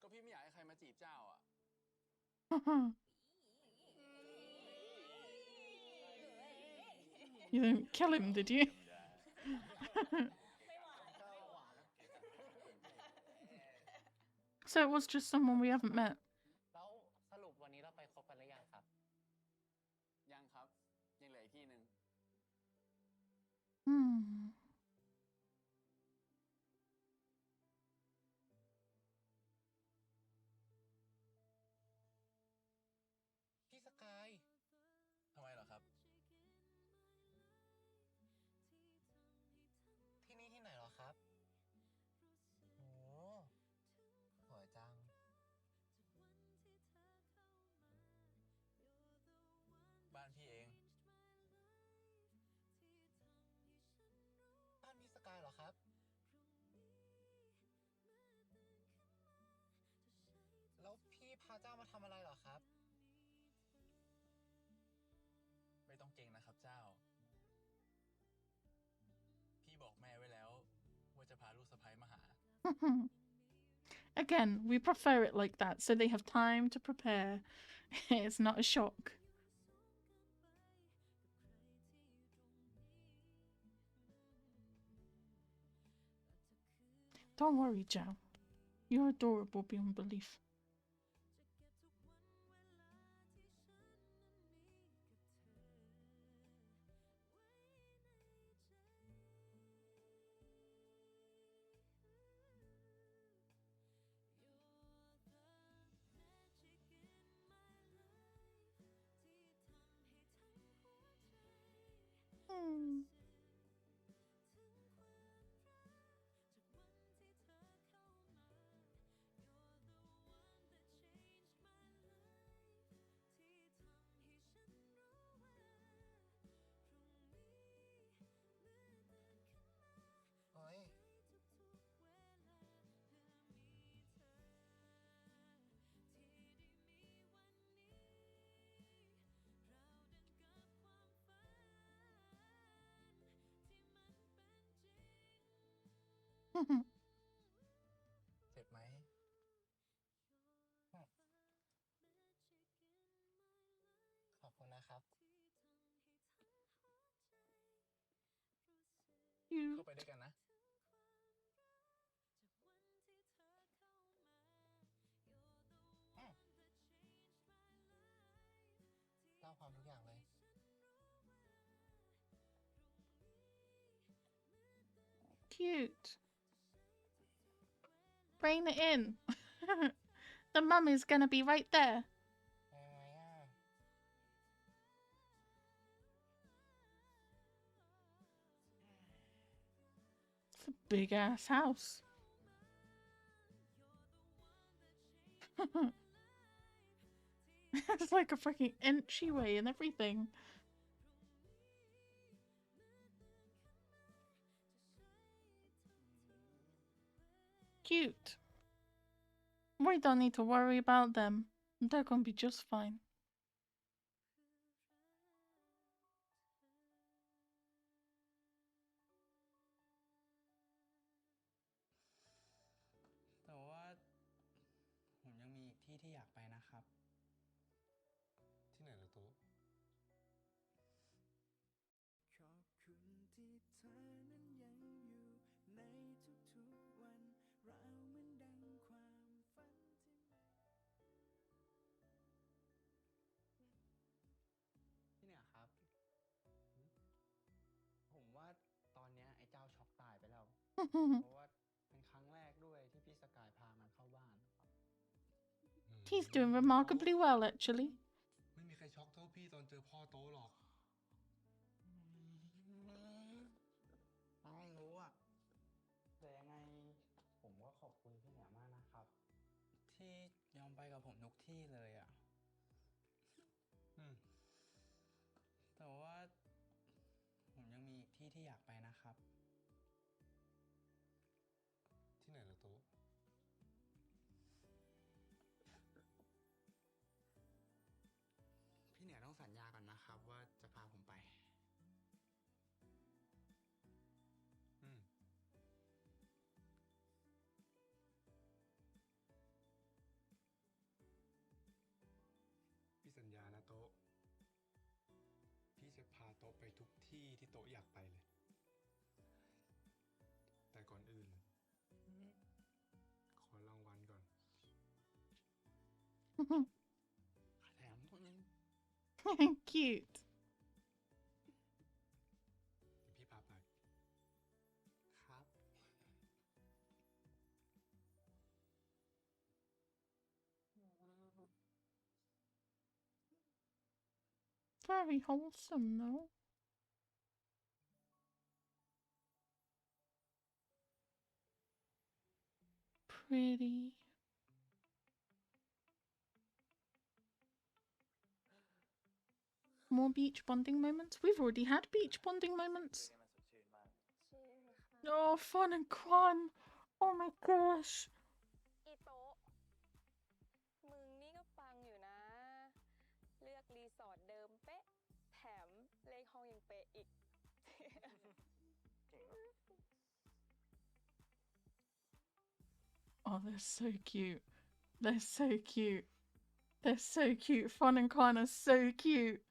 ก็พี่ไม่อยากให้ใครมาจีบเจ้าอ่ะ You didn't kill him, did you? So it was just someone we haven't met. แล้วสรุปวันนี้เราไปคบกันหรือยังครับ ยังครับ ยังเหลืออีกที่หนึ่ง Hmm. พี่สกาย ทำไมเหรอครับ ที่นี่ที่ไหนเหรอครับโอ้สวยจัง บ้านพี่เอง บ้านพี่สกายเหรอครับ แล้วพี่พาเจ้ามาทำอะไรเหรอครับ ไม่ต้องเก่งนะครับเจ้า พี่บอกแม่ไว้แล้ว ว่าจะพาลูกสะใภ้มาหา Again, we prefer it like that, so they have time to prepare. It's not a shock. Don't worry, Zhao. You're adorable beyond belief. Hmm. Hmm. เจ็บไหม ขอบคุณนะครับ You. เข้าไปด้วยกันนะ เล่าความทุกอย่างเลย Cute. Bring it in. The mum is gonna be right there. ไปไหมอ่ะ It's a big ass house. It's like a freaking entryway and everything. Cute. We don't need to worry about them. They're gonna be just fine. แต่ว่าผมยังมีอีกที่ที่อยากไปนะครับ ที่ไหนล่ะตุ๊ ขอบคุณที่เธอนั้นยังอยู่ในทุกๆวันราวเหมือนดังความฝันที่พี่เนี่ยครับ ผมว่าตอนเนี้ยไอ้เจ้าช็อกตายไปแล้ว เพราะว่าเป็นครั้งแรกด้วยที่พี่สกายพามันเข้าบ้านครับ He's doing remarkably well, actually. ไม่มีใครช็อกเท่าพี่ตอนเจอพ่อโตหรอก เราไม่รู้อะแต่ยังไงผมก็ขอบคุณพี่เหนือมากนะครับ ที่ยอมไปกับผมทุกที่เลยอะแต่ว่าผมยังมีอีกที่ที่อยากไปนะครับ ที่ไหนล่ะโต พี่เหนือต้องสัญญาก่อนนะครับว่าจะพาผมไป พี่สัญญานะโต๊ะ พี่จะพาโต๊ะไปทุกที่ที่โต๊ะอยากไปเลย แต่ก่อนอื่น ขอรางวัลก่อน แถมพวกนึง Cute. เดี๋ยวพี่พาไป ครับ Very wholesome, though. Pretty. More beach bonding moments? We've already had beach bonding moments. Oh, fun and Quan. Oh my gosh. อีโต๊ะมึงนี่ก็ปังอยู่นะ เลือกรีสอร์ทเดิมเป๊ะ แถมเลขห้องยังเป๊ะอีก Oh, they're so cute. They're so cute. They're so cute. Fun and Quan are so cute.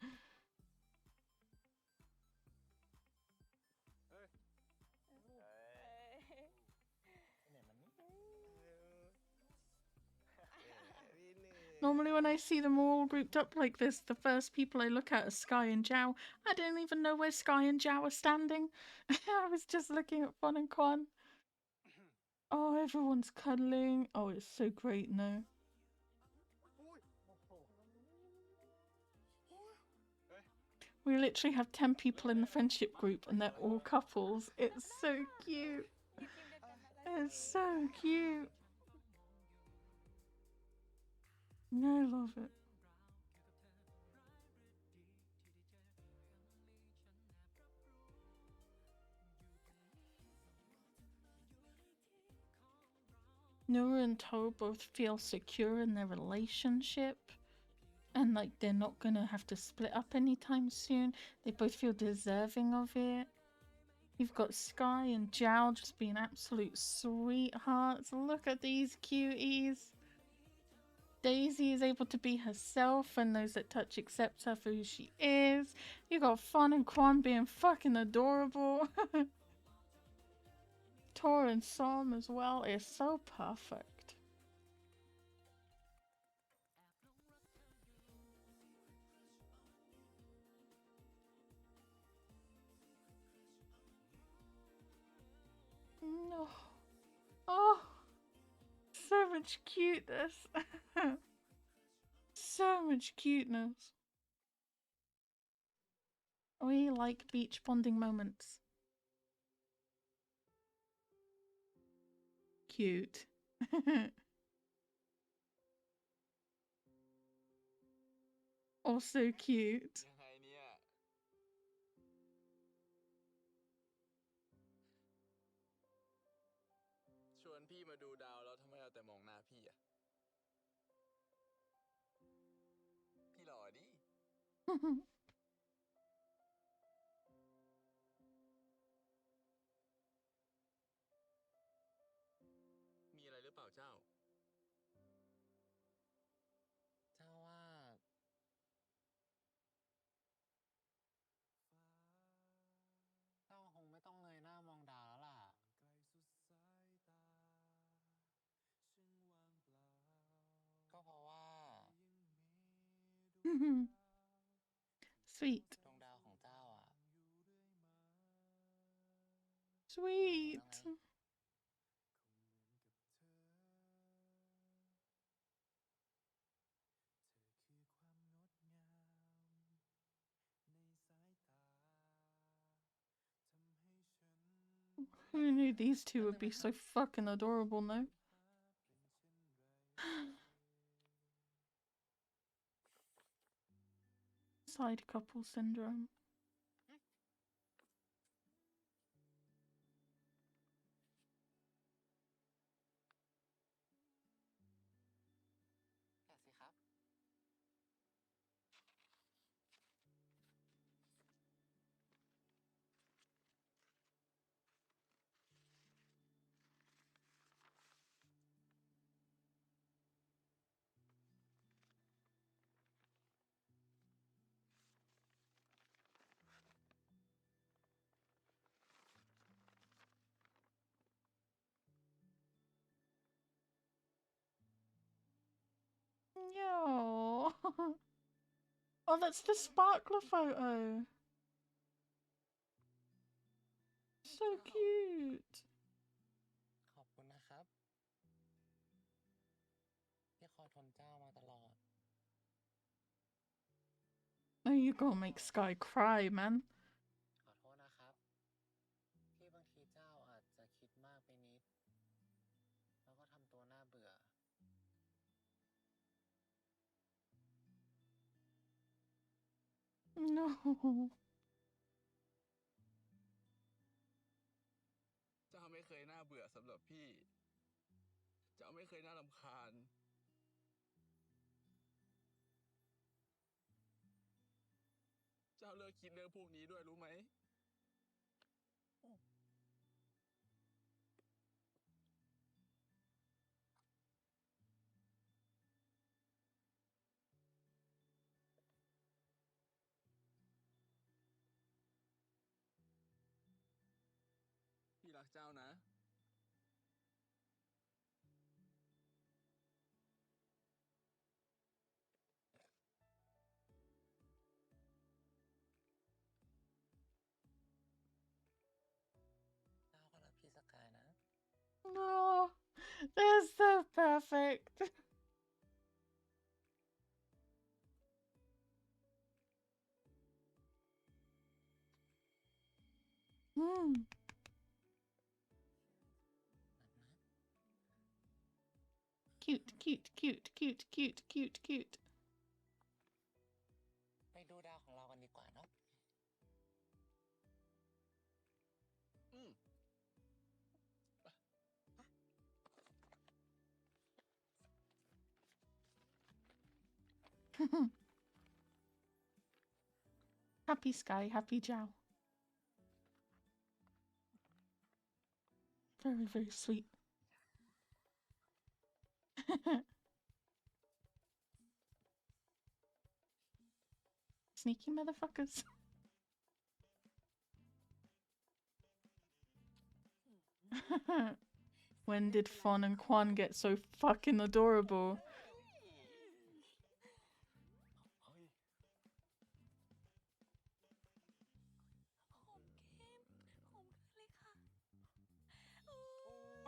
Normally when I see them all grouped up like this, the first people I look at are Sky and Zhao. I don't even know where Sky and Zhao are standing. I was just looking at Fun and Quan. Oh, everyone's cuddling. Oh, it's so great now. We literally have 10 people in the friendship group and they're all couples. It's so cute. It's so cute. I love it. Noah and Toe both feel secure in their relationship. And like they're not gonna have to split up anytime soon. They both feel deserving of it. You've got Sky and Zhao just being absolute sweethearts. Look at these cuties. Daisy is able to be herself and those that touch accept her for who she is. You got Fun and Quan being fucking adorable. Tor and Som as well. It's so perfect. No. Oh, so much cuteness. So much cuteness. We like beach bonding moments. Cute. Also cute. ยังไงเนี่ย ชวนพี่มาดูดาวแล้วทำไมเราแต่มองหน้าพี่อะ พี่หล่อดิ มีอะไรหรือเปล่าเจ้า เจ้าว่า เจ้าคงไม่ต้องเงยหน้ามองดาวแล้วล่ะ ก็เพราะว่า Sweet. ดวงดาวของเจ้าอ่ะ Sweet. Who knew these two would be so fucking adorable, no? Side couple syndrome. Yo. Oh, that's the sparkler photo. So cute. ขอบคุณนะครับที่คอยทนเจ้ามาตลอด Oh, you gonna make Sky cry, man. ขอโทษนะครับที่บางทีเจ้าอาจจะคิดมากไปนิดแล้วก็ทำตัวน่าเบื่อ No. เจ้าไม่เคยน่าเบื่อสำหรับพี่ เจ้าไม่เคยน่ารำคาญ เจ้าเลิกคิดเรื่องพวกนี้ด้วยรู้ไหม พี่รักเจ้านะ เจ้าก็รักพี่สกายนะ No. They're so perfect. Hmm. Cute, cute, cute, cute, cute, cute, cute. ไปดูดาวของเรากันดีกว่าเนาะ Happy Sky, happy Jiao. Very, very sweet. Sneaky motherfuckers. When did Fawn and Quan get so fucking adorable?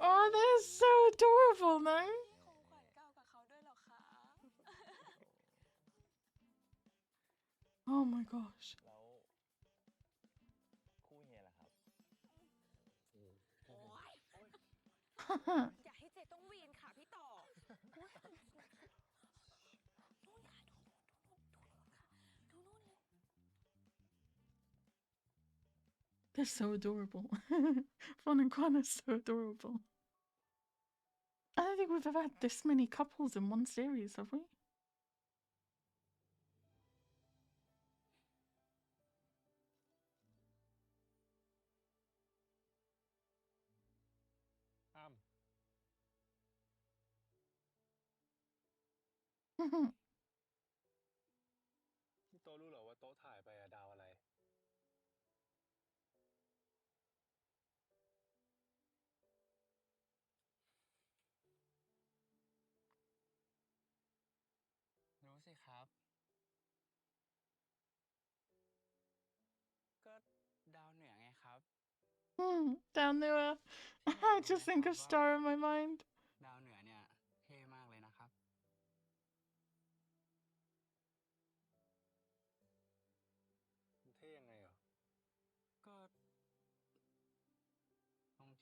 Oh, they're so adorable, no? ของขวัญเก่ากับเขาด้วยเหรอคะ Oh my gosh. แล้วคู่เฮียล่ะครับ โอ๊ย อย่าให้เจต้องวีนค่ะพี่ต่อนู่นค่ะดูนู่นค่ะดูนู่นเลย They're so adorable. Fawn and Quan are so adorable. I don't think we've ever had this many couples in one series, have we? อ้ำ พี่โตรู้เหรอว่าโต๊ะถ่ายไปอะดาวอะไร รู้สิครับ ก็ดาวเหนือไงครับ Down there. I just think of Star in my mind. ดาวเหนือเนี่ยเท่มากเลยนะครับ มันเท่ยังไงเหรอ ก็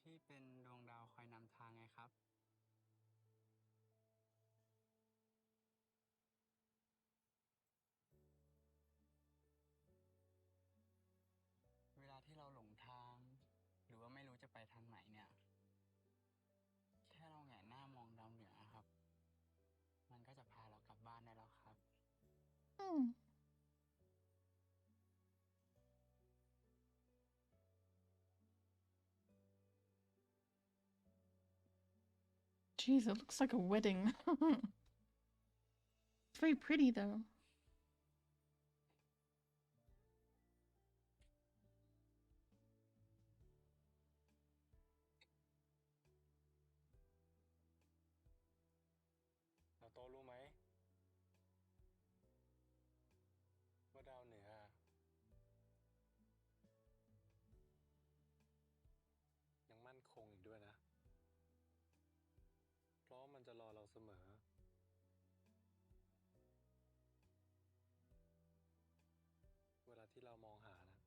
ที่เป็นดวงดาวคอยนำทางไงครับ เวลาที่เราหลงทาง หรือว่าไม่รู้จะไปทางไหนเนี่ย แค่เราแหงนหน้ามองดาวเหนือครับ มันก็จะพาเรากลับบ้านได้แล้วครับ Jeez, it looks like a wedding. It's very pretty though. เราโตรู้ไหมว่าดาวเหนือยังมั่นคงอีกด้วยนะ เพราะมันจะรอเราเสมอ เวลาที่เรามองหานะ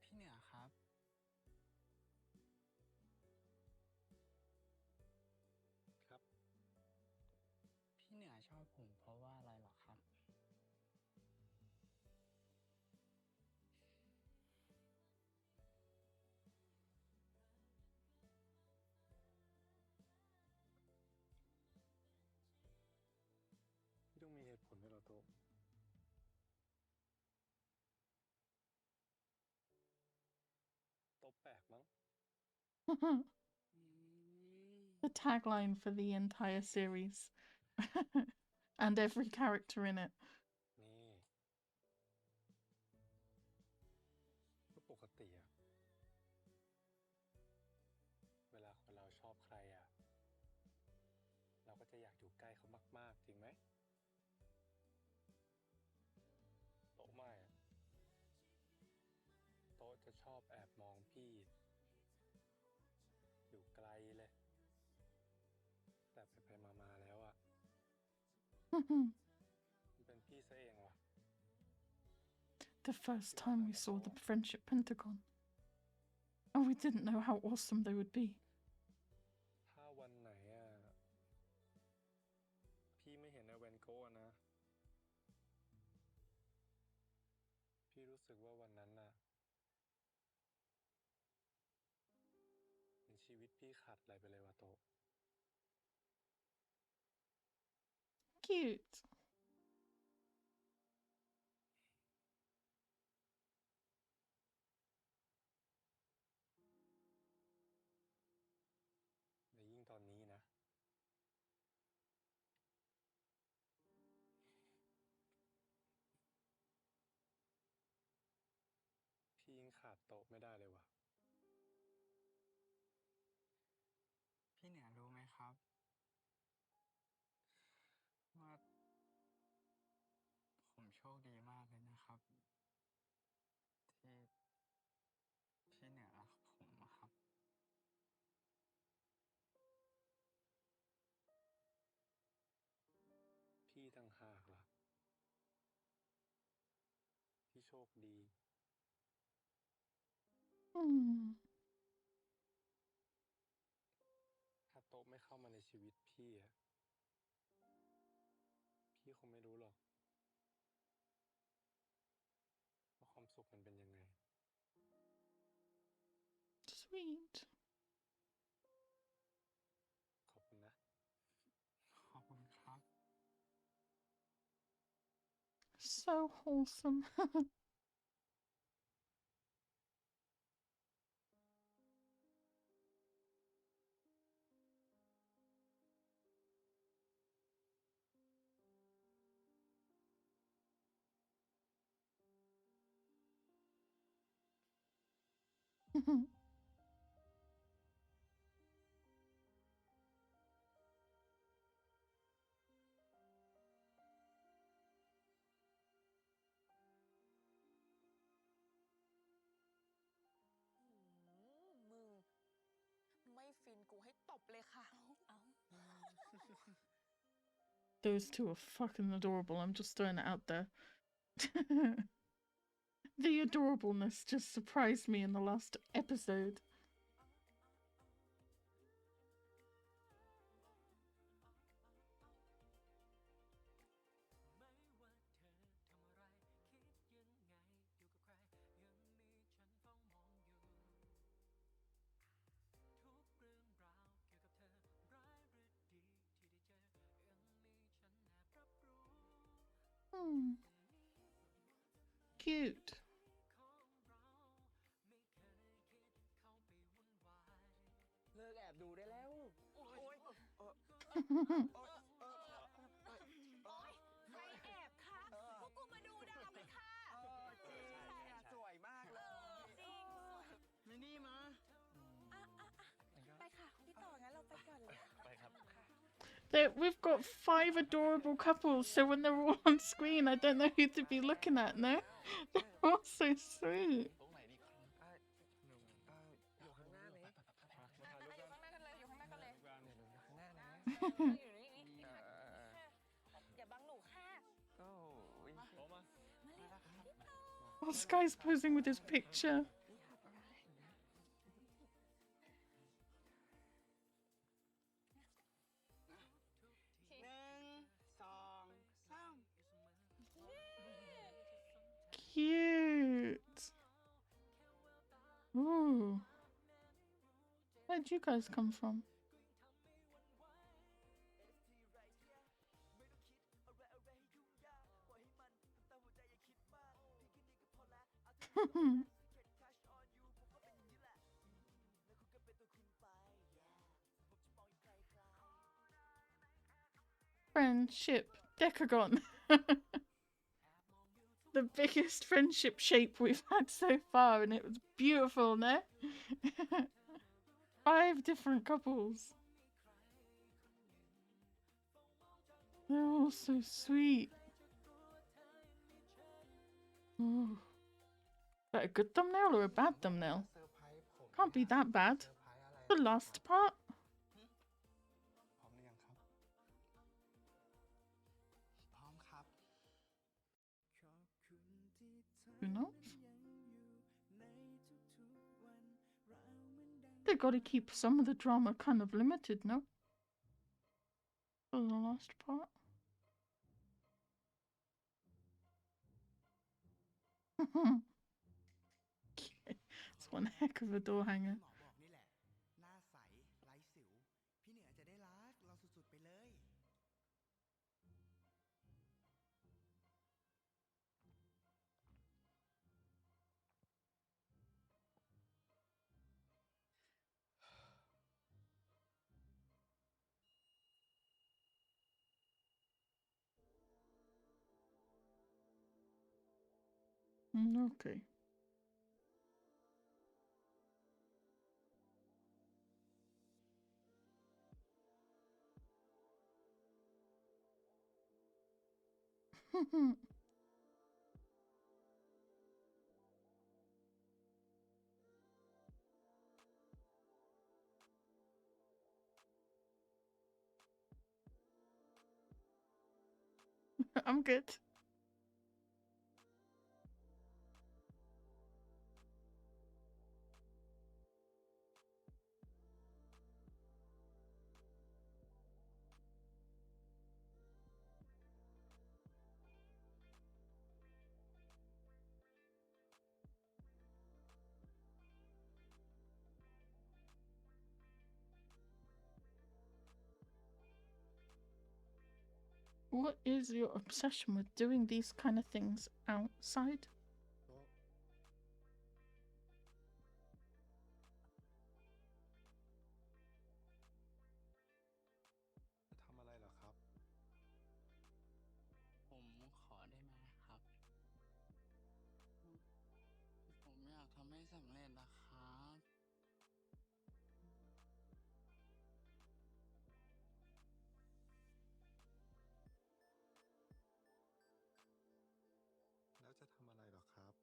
พี่เหนือครับ ครับ พี่เหนือชอบผมเพราะว่าอะไรเหรอครับ พี่ต้องมีเหตุผลด้วยเหรอโตะโตะแปลกมั้ง The tagline for the entire series. And every character in it. นี่ก็ปกติอะเวลาคนเราชอบใครอะเราก็จะอยากอยู่ใกล้เขามากๆจริงไหมโต๊ะไม่อะโต๊ะจะชอบแอบมองพี่อยู่ไกลเลยแต่ไปๆมาๆแล้วอะมันเป็นพี่ซะเองว่ะ The first time we saw the friendship pentagon. And we didn't know how awesome they would be. ถ้าวันไหนอะพี่ไม่เห็นในแวนโก้นะพี่รู้สึกว่าวันนั้นน่ะเป็นชีวิตพี่ขาดอะไรไปเลยวะโตะ Cute. และยิ่งตอนนี้นะพี่ยิ่งขาดโต๊ะไม่ได้เลยวะ พี่เหนือรู้ไหมครับ ว่าผมโชคดีมากเลยนะครับ ที่พี่เหนือรักผมอะครับ พี่ต่างหากล่ะที่โชคดี ถ้าโต๊ะไม่เข้ามาในชีวิตพี่อะพี่คงไม่รู้หรอกว่าความสุขมันเป็นยังไง Sweet. ขอบคุณนะ ขอบคุณครับ So wholesome. เลยค่ะ Those two are fucking adorable. I'm just throwing it out there. The adorableness just surprised me in the last episode. Hmm. Cute. เลิกแอบดูได้แล้ว โอ้ย โอ๊ยใครแอบคะพวกกูมาดูดาวกันค่ะ จริงอะสวยมากเลย จริง มินี่มา ไปค่ะพี่ต่องั้นเราไปก่อนเลย ไปครับ We've got 5 adorable couples, so when they're all on screen, I don't know who to be looking at now. They're all so sweet. ตรงไหนดีครับ อยู่ข้างหน้าไหม อยู่ข้างหน้ากันเลยอยู่ข้างหน้ากันเลย ข้างหน้านะ อยู่นี่อย่าบังหนูค่ะ โอ้ย โอ้มา Oh, Sky's posing with his picture. 'Cute. Ooh. Where'd you guys come from? Friendship Decagon. The biggest friendship shape we've had so far, and it was beautiful, no? 5 different couples. They're all so sweet. Ooh. Is that a good thumbnail or a bad thumbnail? Can't be that bad. The last part? พร้อมหรือยังครับ พร้อมครับ Who knows? They gotta keep some of the drama kind of limited, no? For the last part. It's one heck of a door hanger. หมอบอกนี่แหละ หน้าใส ไร้สิว พี่เหนือจะได้รักเราสุดๆไปเลย Okay. I'm good. What is your obsession with doing these kind of things outside? จะทำอะไรเหรอครับ ผมขอได้ไหมครับ ผมอยากทำให้สำเร็จนะครับ แล้วจะทำอะไรเหรอครับ ผ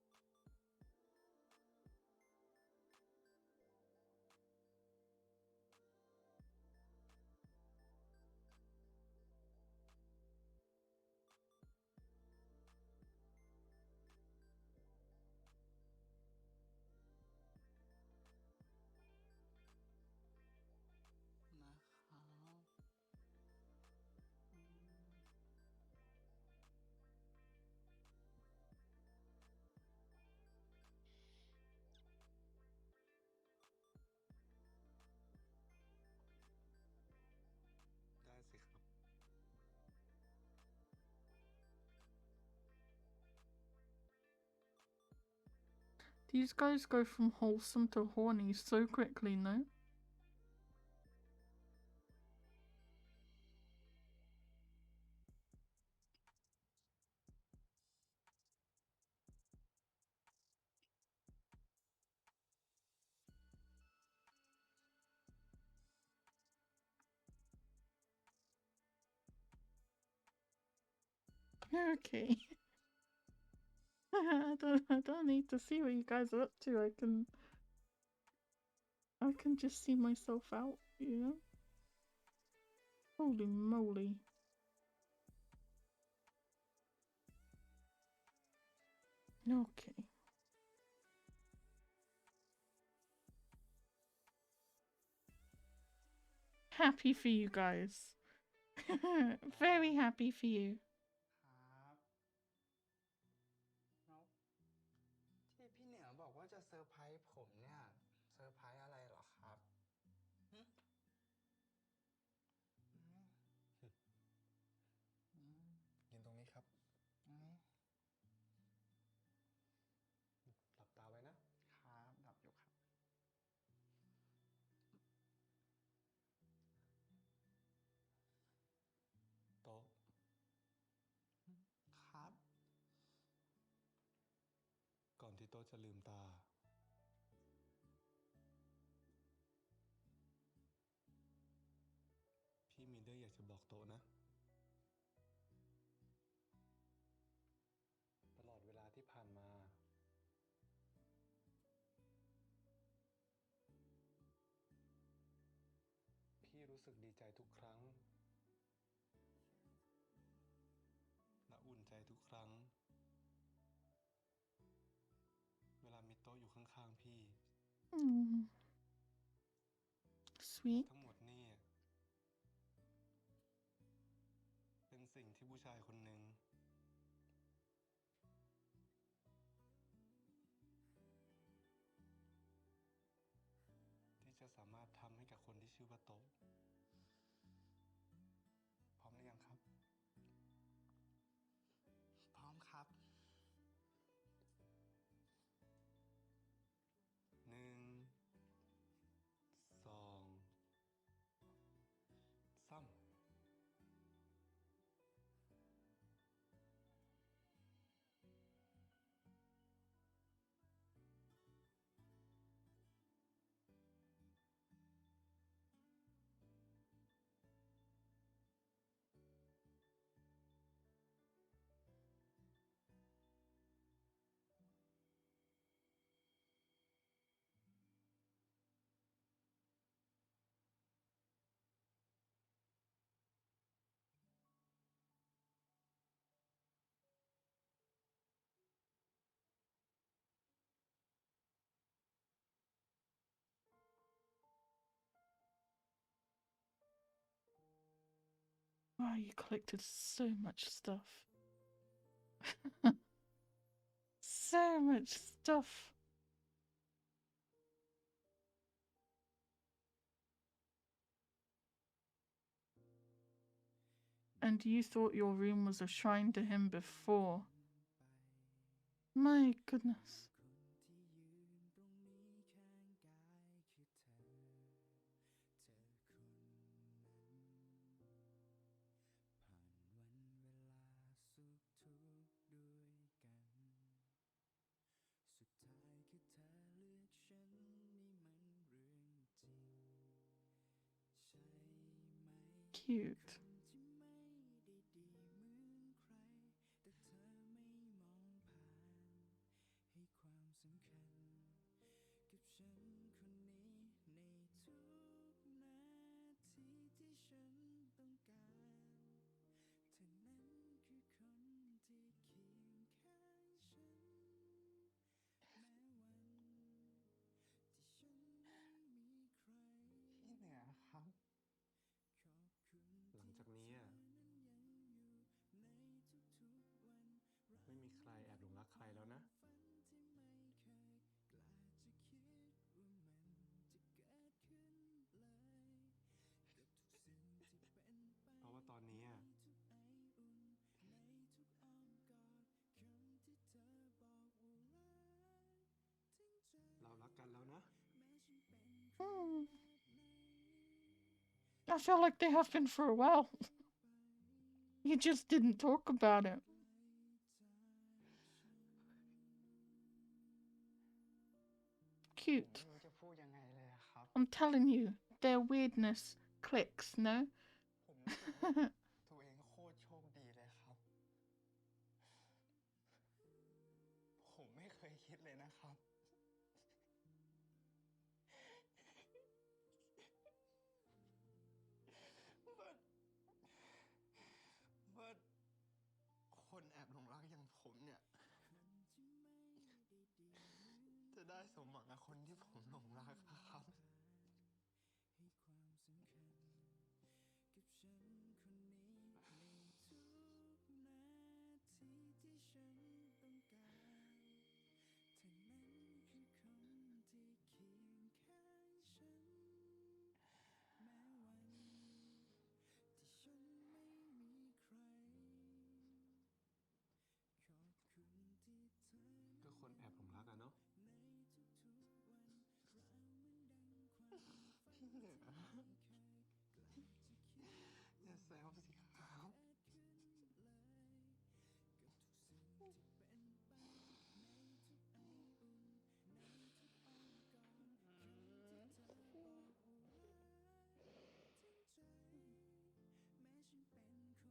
These guys go from wholesome to horny so quickly, no? Okay. I don't need to see what you guys are up to. I can just see myself out, you know? Holy moly. Okay. Happy for you guys. Very happy for you. ครับแล้วที่พี่เหนือบอกว่าจะเซอร์ไพรส์ผมเนี่ยเซอร์ไพรส์อะไรเหรอครับหึอืมอืม ยืนตรงนี้ครับ อืม หลับตาไว้นะ ครับดับอยู่ครับ โต๊ะ ครับ ก่อนที่โต๊ะจะลืมตา พี่มีเรื่องอยากจะบอกโต๊ะนะ ตลอดเวลาที่ผ่านมา พี่รู้สึกดีใจทุกครั้ง และอุ่นใจทุกครั้ง เวลามีโต๊ะอยู่ข้างๆพี่ Sweet. ทั้งหมดนี่เป็นสิ่งที่ผู้ชายคนหนึ่งที่จะสามารถทำให้กับคนที่ชื่อว่าโต๊ะพร้อมหรือยังครับ พร้อมครับ 1 2 3 Wow, you collected so much stuff. So much stuff. And you thought your room was a shrine to him before. My goodness. คนที่ยืนตรงนี้ข้างกายคือเธอ Cute. ที่ไม่ได้ดีเหมือนใคร แต่เธอไม่มองผ่านให้ความสำคัญกับฉันคนนี้ในทุกนาทีที่ฉันต้องการเธอนั้นคือคนที่เคียงข้างฉันแม้วันที่ฉันไม่มีใคร พี่เหนือครับ ขอบคุณ หลังจาก I feel like they have been for a while. You just didn't talk about it. Cute. ไม่รู้จะพูดยังไงเลยอะครับ I'm telling you, their weirdness clicks, no? ผมรู้สึกว่าตัวเองโคตรโชคดีเลยครับ ผมไม่เคยคิดเลยนะครับ ว่าคนแอบหลงรักอย่างผมเนี่ย จะได้สมหวังกับคนที่ผมหลงรักอะครับ ให้ความสำคัญกับฉันคนนี้ในทุกนาทีที่ฉันต้องการเธอนั้นคือคนที่เคียงข้างฉันแม้วันที่ฉันไม่มีใครขอบคุณที่เธอ ก็คนแอบหลงรักอะเนาะ ในทุกๆวันเราเหมือนดังความฝัน พี่เหนือ ไม่เคยกล้าจะคิด อย่าแซวสิครับ ขึ้นเลยกับทุกสิ่งที่เป็นไปในทุกไออุ่นในทุกอ้อมกอดคำที่เธอบอกว่ารักทั้งใจแม้ฉันเป็นคน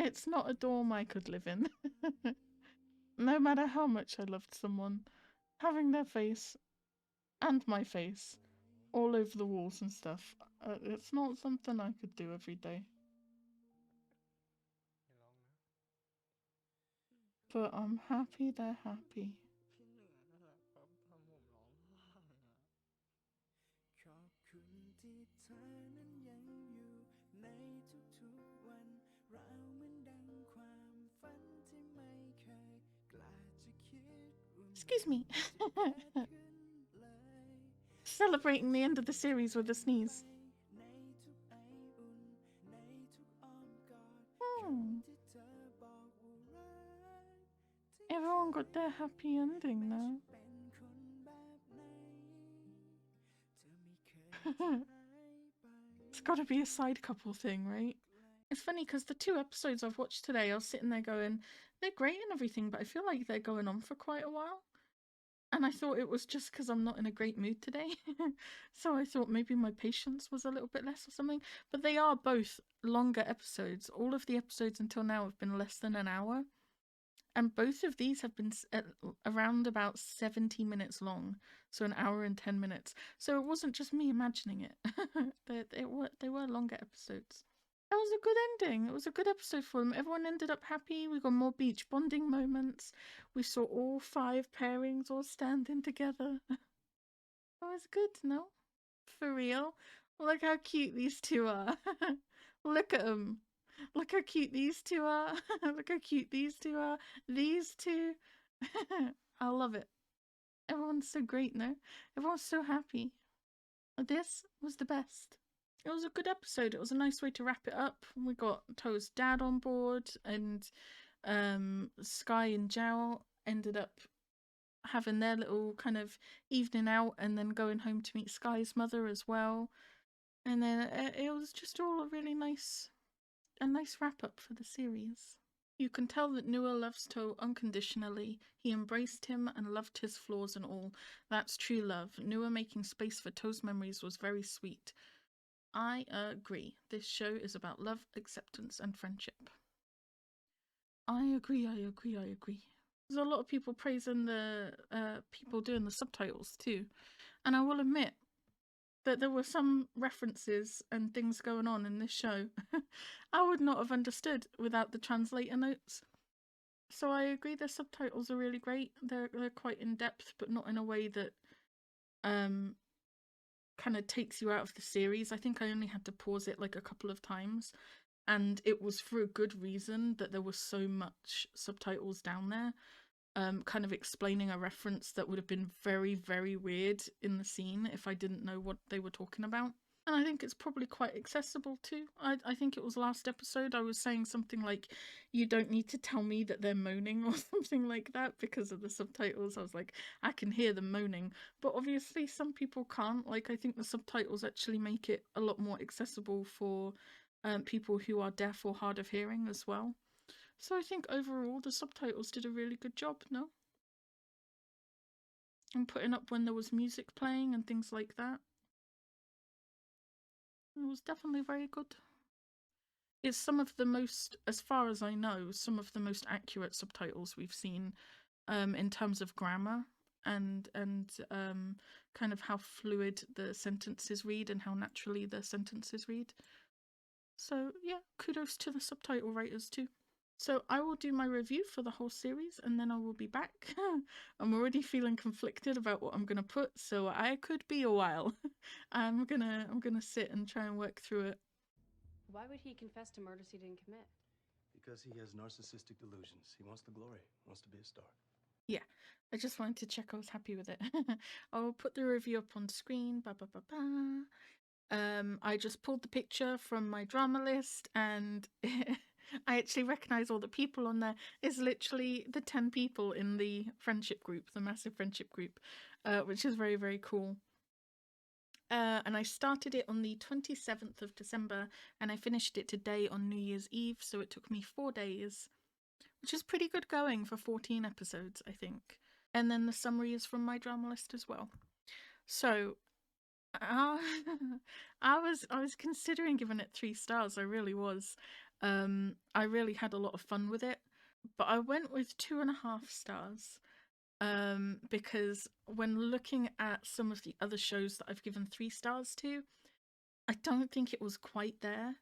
It's not a dorm I could live in. No matter how much I loved someone, having their face and my face all over the walls and stuff, it's not something I could do every day. อย่าร้องนะ But I'm happy they're happy. พี่เหนือนั่นแหละครับทำผมร้องไห้อะ ขอบคุณที่เธอนั้นยังอยู่ในทุกๆวันเราเหมือนดังความฝันที่ไม่เคยกล้าจะคิดว่า Excuse me. จะเกิดขึ้นเลย Celebrating the end of the series with a sneeze. ในทุกไออุ่นในทุกอ้อมกอด Hmm. ที่เธอบอกว่ารัก Everyone got their happy ending now. เป็นคนแบบไหนเธอไม่เคยจะหายไป It's got to be a side couple thing, right? It's funny because the 2 episodes I've watched today, I was sitting there going, they're great and everything, but I feel like they're going on for quite a while. And I thought it was just because I'm not in a great mood today. So I thought maybe my patience was a little bit less or something. But they are both longer episodes. All of the episodes until now have been less than an hour. And both of these have been around about 70 minutes long. So an hour and 10 minutes. So it wasn't just me imagining it. They were longer episodes. That was a good ending. It was a good episode for them. Everyone ended up happy. We got more beach bonding moments. We saw all 5 pairings all standing together. That was good, no? For real. Look how cute these 2 are. Look at them. Look how cute these 2 are. Look how cute these 2 are. These 2. I love it. Everyone's so great, no? Everyone's so happy. This was the best. It was a good episode. It was a nice way to wrap it up. We got Toe's dad on board, and Sky and Zhao ended up having their little kind of evening out and then going home to meet Sky's mother as well. And then it was just all a really nice wrap up for the series. You can tell that Nua loves Toe unconditionally. He embraced him and loved his flaws and all. That's true love. Nua making space for Toe's memories was very sweet. I agree. This show is about love, acceptance, and friendship. I agree. There's a lot of people praising the people doing the subtitles too. And I will admit that there were some references and things going on in this show I would not have understood without the translator notes. So I agree the subtitles are really great. They're quite in depth, but not in a way that kind of takes you out of the series. I think I only had to pause it like a couple of times, and it was for a good reason that there was so much subtitles down there, kind of explaining a reference that would have been very, very weird in the scene if I didn't know what they were talking about. And I think it's probably quite accessible too. I think it was last episode I was saying something like, you don't need to tell me that they're moaning or something like that because of the subtitles. I was like, I can hear them moaning. But obviously some people can't. Like, I think the subtitles actually make it a lot more accessible for people who are deaf or hard of hearing as well. So I think overall the subtitles did a really good job, no? And putting up when there was music playing and things like that. It was definitely very good. It's some of the most, as far as I know, some of the most accurate subtitles we've seen in terms of grammar and kind of how fluid the sentences read and how naturally the sentences read. So yeah, kudos to the subtitle writers too. So I will do my review for the whole series and then I will be back. I'm already feeling conflicted about what I'm gonna put, so I could be a while. I'm gonna sit and try and work through it. Why would he confess to murders he didn't commit? Because he has narcissistic delusions. He wants the glory, wants to be a star. Yeah, I just wanted to check I was happy with it. I'll put the review up on screen. I just pulled the picture from my drama list and I actually recognize all the people on there. It's literally the 10 people in the friendship group, the massive friendship group, which is very, very cool. And I started it on the 27th of December and I finished it today on New Year's Eve, so it took me 4 days, which is pretty good going for 14 episodes, I think. And then the summary is from my drama list as well. So I was considering giving it 3 stars. I really was. I really had a lot of fun with it, but I went with 2.5 stars. Because when looking at some of the other shows that I've given 3 stars to, I don't think it was quite there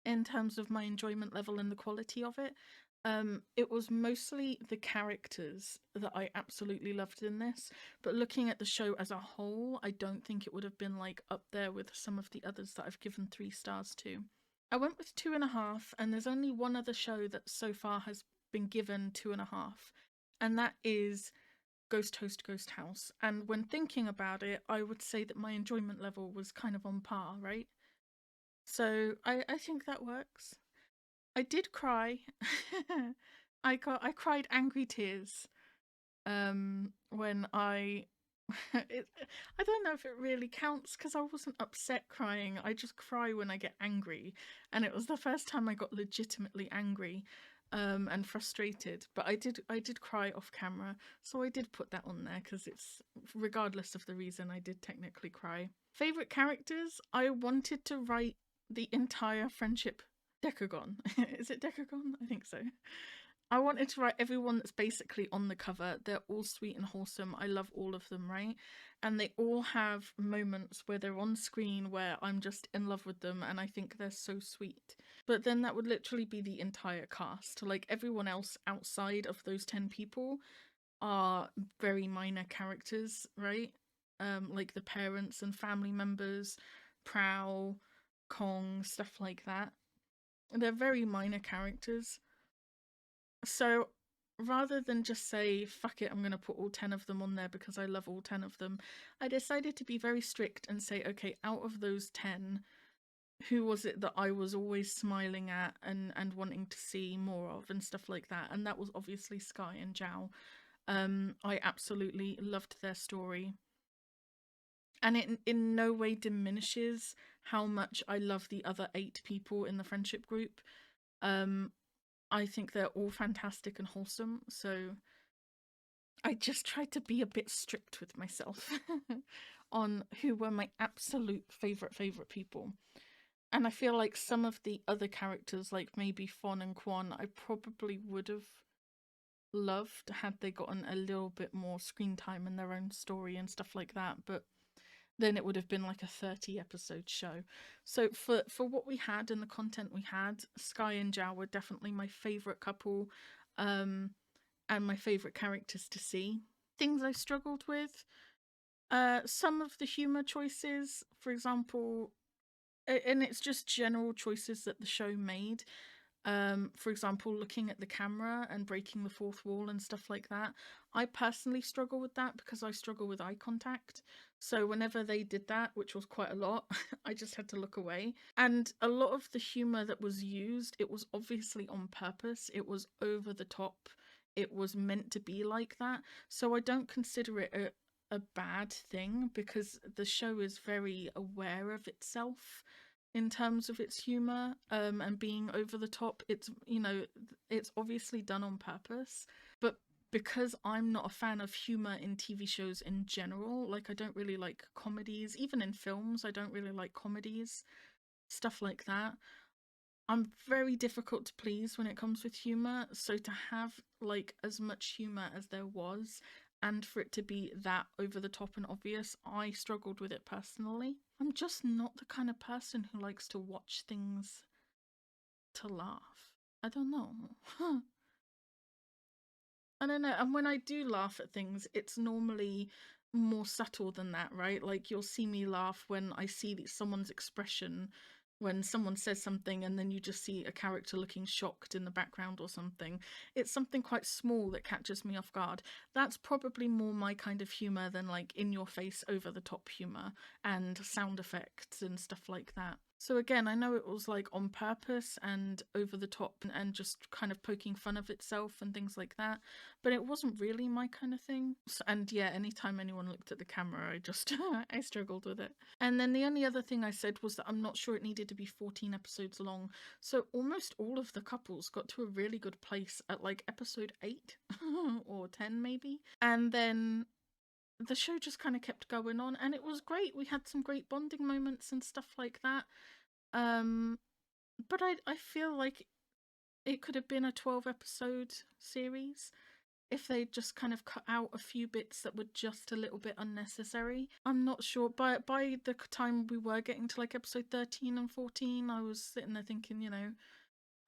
in terms of my enjoyment level and the quality of it. It was mostly the characters that I absolutely loved in this, but looking at the show as a whole, I don't think it would have been like up there with some of the others that I've given 3 stars to. I went with 2.5, and there's only one other show that so far has been given 2.5, and that is Ghost Host Ghost House. And when thinking about it, I would say that my enjoyment level was kind of on par, right? So I think that works. I did cry. I cried angry tears when I don't know if it really counts because I wasn't upset crying. I just cry when I get angry, and it was the first time I got legitimately angry and frustrated. But I did cry off camera, so I did put that on there because it's, regardless of the reason, I did technically cry. Favorite characters? I wanted to write the entire friendship decagon. Is it decagon? I think so. I wanted to write everyone that's basically on the cover. They're all sweet and wholesome. I love all of them, right? And they all have moments where they're on screen where I'm just in love with them and I think they're so sweet. But then that would literally be the entire cast. Like, everyone else outside of those 10 people are very minor characters, right? Like the parents and family members, Prowl, Kong, stuff like that. They're very minor characters. So rather than just say, fuck it, I'm going to put all 10 of them on there because I love all 10 of them, I decided to be very strict and say, okay, out of those 10, who was it that I was always smiling at and wanting to see more of and stuff like that? And that was obviously Sky and Zhao. I absolutely loved their story. And it in no way diminishes how much I love the other 8 people in the friendship group. I think they're all fantastic and wholesome, so I just tried to be a bit strict with myself on who were my absolute favourite people. And I feel like some of the other characters, like maybe Fawn and Quan, I probably would have loved had they gotten a little bit more screen time in their own story and stuff like that, but then it would have been like a 30 episode show. So for what we had and the content we had, Sky and Zhao were definitely my favourite couple, and my favourite characters to see. Things I struggled with, some of the humour choices, for example, and it's just general choices that the show made. For example, looking at the camera and breaking the fourth wall and stuff like that. I personally struggle with that because I struggle with eye contact. So whenever they did that, which was quite a lot, I just had to look away. And a lot of the humor that was used, it was obviously on purpose. It was over the top. It was meant to be like that. So I don't consider it a bad thing because the show is very aware of itself in terms of its humor, and being over the top. It's, you know, it's obviously done on purpose, but because I'm not a fan of humor in TV shows in general, like I don't really like comedies, even in films I don't really like comedies, stuff like that. I'm very difficult to please when it comes with humor, so to have like as much humor as there was and for it to be that over the top and obvious, I struggled with it personally. I'm just not the kind of person who likes to watch things to laugh. I don't know. I don't know. And when I do laugh at things, it's normally more subtle than that, right? Like you'll see me laugh when I see someone's expression when someone says something and then you just see a character looking shocked in the background or something. It's something quite small that catches me off guard. That's probably more my kind of humour than like in your face, over the top humour and sound effects and stuff like that. So again, I know it was like on purpose and over the top and just kind of poking fun of itself and things like that, but it wasn't really my kind of thing. And yeah, anytime anyone looked at the camera, I just I struggled with it. And then the only other thing I said was that I'm not sure it needed to be 14 episodes long. So almost all of the couples got to a really good place at like episode 8 or 10 maybe. And then the show just kind of kept going on and it was great. We had some great bonding moments and stuff like that. But I feel like it could have been a 12 episode series if they just kind of cut out a few bits that were just a little bit unnecessary. I'm not sure. By the time we were getting to like episode 13 and 14, I was sitting there thinking, you know,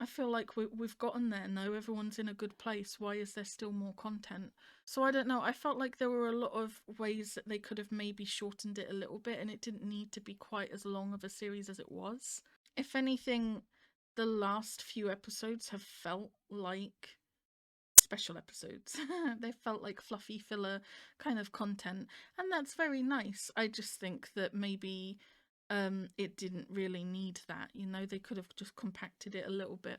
I feel like we've gotten there now. Everyone's in a good place. Why is there still more content? So I don't know. I felt like there were a lot of ways that they could have maybe shortened it a little bit and it didn't need to be quite as long of a series as it was. If anything, the last few episodes have felt like special episodes. They felt like fluffy filler kind of content, and that's very nice. I just think that maybe it didn't really need that, you know. They could have just compacted it a little bit,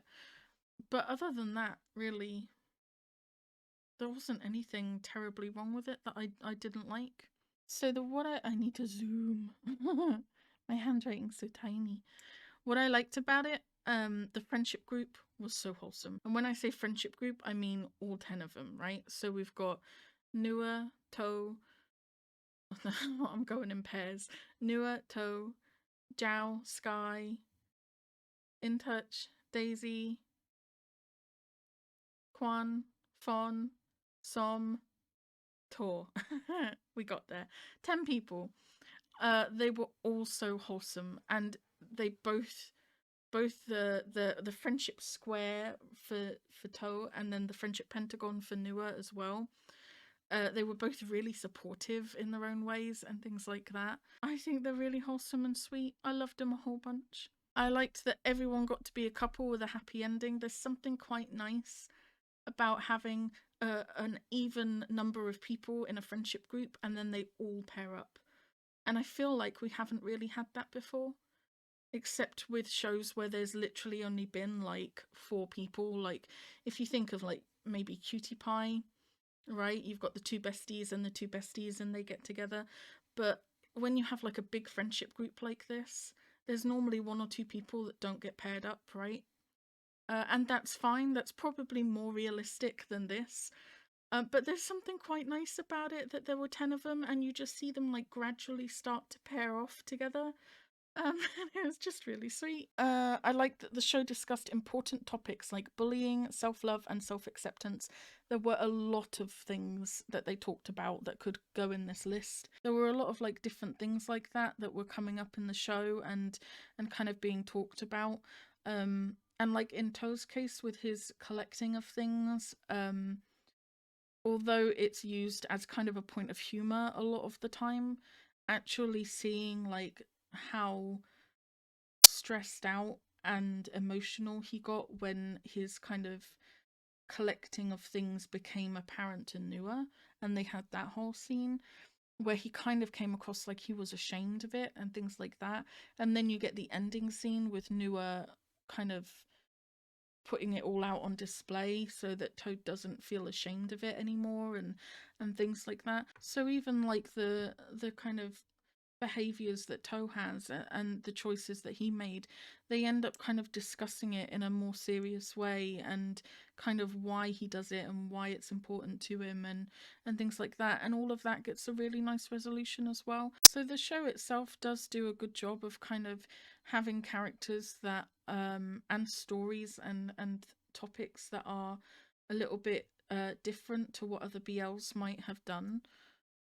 but other than that, really there wasn't anything terribly wrong with it that I didn't like. So I need to zoom. My handwriting's so tiny. What I liked about it, the friendship group was so wholesome. And when I say friendship group, I mean all 10 of them, right? So we've got nueatoh, I'm going in pairs, nueatoh, Zhao, Sky, In Touch, Daisy, Quan, Fon, Som, Tor. We got there. 10 people. They were all so wholesome, and they both the friendship square for Toe and then the friendship pentagon for Nua as well. They were both really supportive in their own ways and things like that. I think they're really wholesome and sweet. I loved them a whole bunch. I liked that everyone got to be a couple with a happy ending. There's something quite nice about having an even number of people in a friendship group and then they all pair up. And I feel like we haven't really had that before. Except with shows where there's literally only been like 4 people. Like if you think of like maybe Cutie Pie, right? You've got the 2 besties and the 2 besties and they get together. But when you have like a big friendship group like this, there's normally 1 or 2 people that don't get paired up, right? And that's fine. That's probably more realistic than this. But there's something quite nice about it that there were 10 of them and you just see them like gradually start to pair off together. It was just really sweet. I liked that the show discussed important topics like bullying, self-love, and self-acceptance. There were a lot of things that they talked about that could go in this list. There were a lot of like different things like that were coming up in the show and kind of being talked about. And like in Toe's case with his collecting of things, although it's used as kind of a point of humor a lot of the time, actually seeing like how stressed out and emotional he got when his kind of collecting of things became apparent to Nua, and they had that whole scene where he kind of came across like he was ashamed of it and things like that. And then you get the ending scene with Nua kind of putting it all out on display so that Toad doesn't feel ashamed of it anymore, and things like that. So even like the kind of behaviors that Toe has and the choices that he made, they end up kind of discussing it in a more serious way, and kind of why he does it and why it's important to him, and things like that, and all of that gets a really nice resolution as well. So the show itself does do a good job of kind of having characters that and stories and topics that are a little bit different to what other BLs might have done,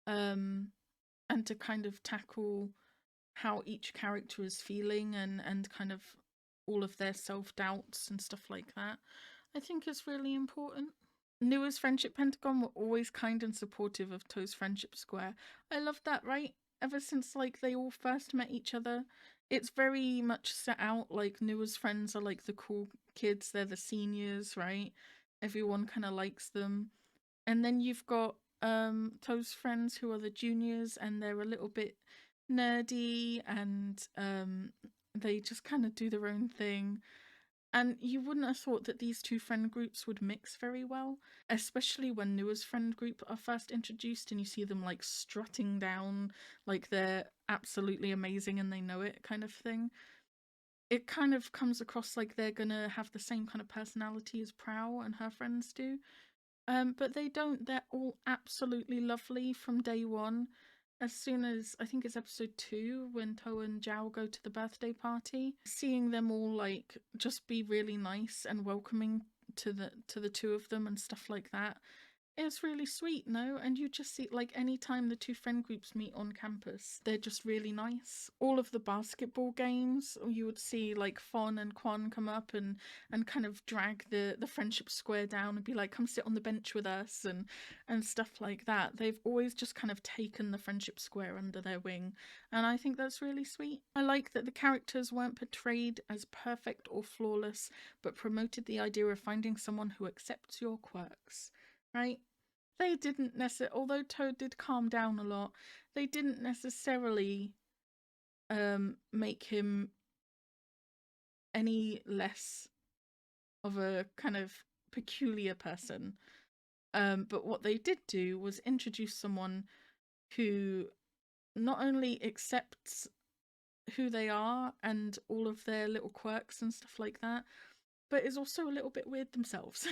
and to kind of tackle how each character is feeling, and kind of all of their self-doubts and stuff like that, I think is really important. Nua's friendship pentagon were always kind and supportive of Toe's friendship square. I love that, right? Ever since like they all first met each other, it's very much set out like Nua's friends are like the cool kids, they're the seniors, right? Everyone kind of likes them. And then you've got Toe's friends who are the juniors, and they're a little bit nerdy, and they just kind of do their own thing. And you wouldn't have thought that these two friend groups would mix very well, especially when Nua's friend group are first introduced and you see them like strutting down like they're absolutely amazing and they know it kind of thing. It kind of comes across like they're gonna have the same kind of personality as Prowl and her friends do. But they don't. They're all absolutely lovely from day one. As soon as, I think it's episode 2, when Toe and Zhao go to the birthday party, seeing them all like just be really nice and welcoming to the two of them and stuff like that, it's really sweet, no? And you just see, like, anytime the two friend groups meet on campus, they're just really nice. All of the basketball games, you would see, like, Fon and Quan come up and kind of drag the friendship square down and be like, come sit on the bench with us, and stuff like that. They've always just kind of taken the friendship square under their wing, and I think that's really sweet. I like that the characters weren't portrayed as perfect or flawless, but promoted the idea of finding someone who accepts your quirks, right? They didn't necessarily, although Toad did calm down a lot, they didn't necessarily make him any less of a kind of peculiar person. But what they did do was introduce someone who not only accepts who they are and all of their little quirks and stuff like that, but is also a little bit weird themselves.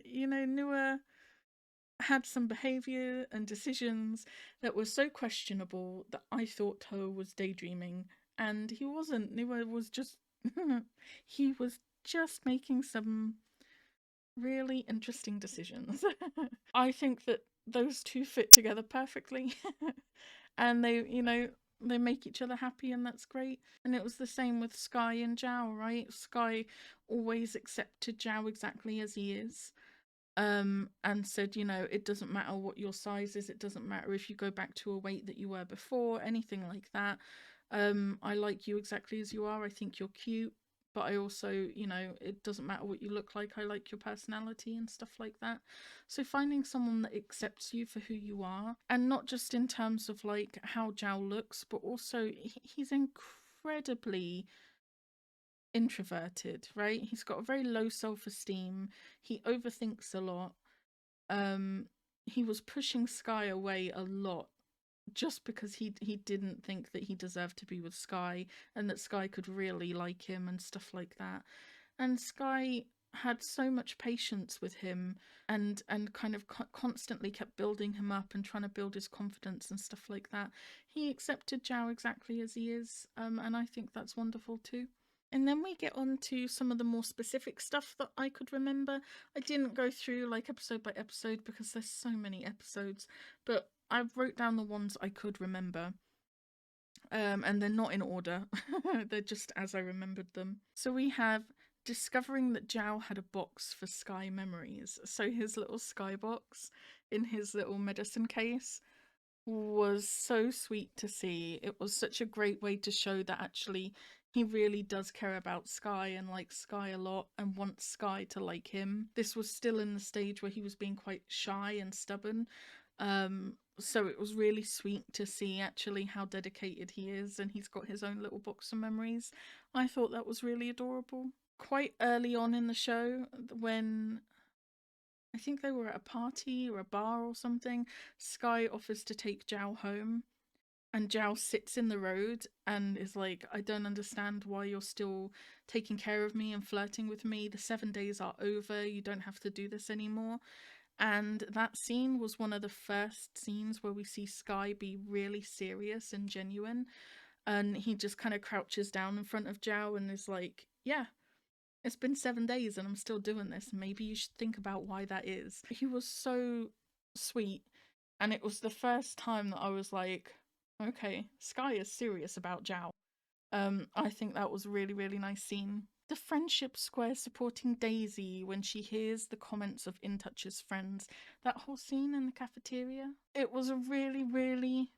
You know, Nua had some behaviour and decisions that were so questionable that I thought Toe was daydreaming, and he wasn't. Nua was just he was just making some really interesting decisions. I think that those two fit together perfectly. And they, you know, they make each other happy, and that's great. And it was the same with Sky and Zhao, right? Sky always accepted Zhao exactly as he is, and said, you know, it doesn't matter what your size is, it doesn't matter if you go back to a weight that you were before, anything like that. I like you exactly as you are. I think you're cute, but I also, you know, it doesn't matter what you look like, I like your personality and stuff like that. So finding someone that accepts you for who you are, and not just in terms of like how Zhao looks, but also he's incredibly introverted, right? He's got a very low self-esteem. He overthinks a lot. He was pushing Sky away a lot just because he didn't think that he deserved to be with Sky, and that Sky could really like him and stuff like that. And Sky had so much patience with him, and kind of constantly kept building him up and trying to build his confidence and stuff like that. He accepted Zhao exactly as he is, and I think that's wonderful too. And then we get on to some of the more specific stuff that I could remember. I didn't go through like episode by episode because there's so many episodes, but I wrote down the ones I could remember. And they're not in order. They're just as I remembered them. So we have discovering that Zhao had a box for Sky memories. So his little Sky box in his little medicine case was so sweet to see. It was such a great way to show that actually He really does care about Sky and likes Sky a lot and wants Sky to like him. This was still in the stage where he was being quite shy and stubborn. So it was really sweet to see actually how dedicated he is, and he's got his own little box of memories. I thought that was really adorable. Quite early on in the show, when I think they were at a party or a bar or something, Sky offers to take Zhao home, and Zhao sits in the road and is like, I don't understand why you're still taking care of me and flirting with me. The 7 days are over. You don't have to do this anymore. And that scene was one of the first scenes where we see Sky be really serious and genuine. And he just kind of crouches down in front of Zhao and is like, yeah, it's been 7 days and I'm still doing this. Maybe you should think about why that is. He was so sweet. And it was the first time that I was like, okay, Sky is serious about Zhao. I think that was a really, really nice scene. The friendship square supporting Daisy when she hears the comments of InTouch's friends. That whole scene in the cafeteria. It was a really, really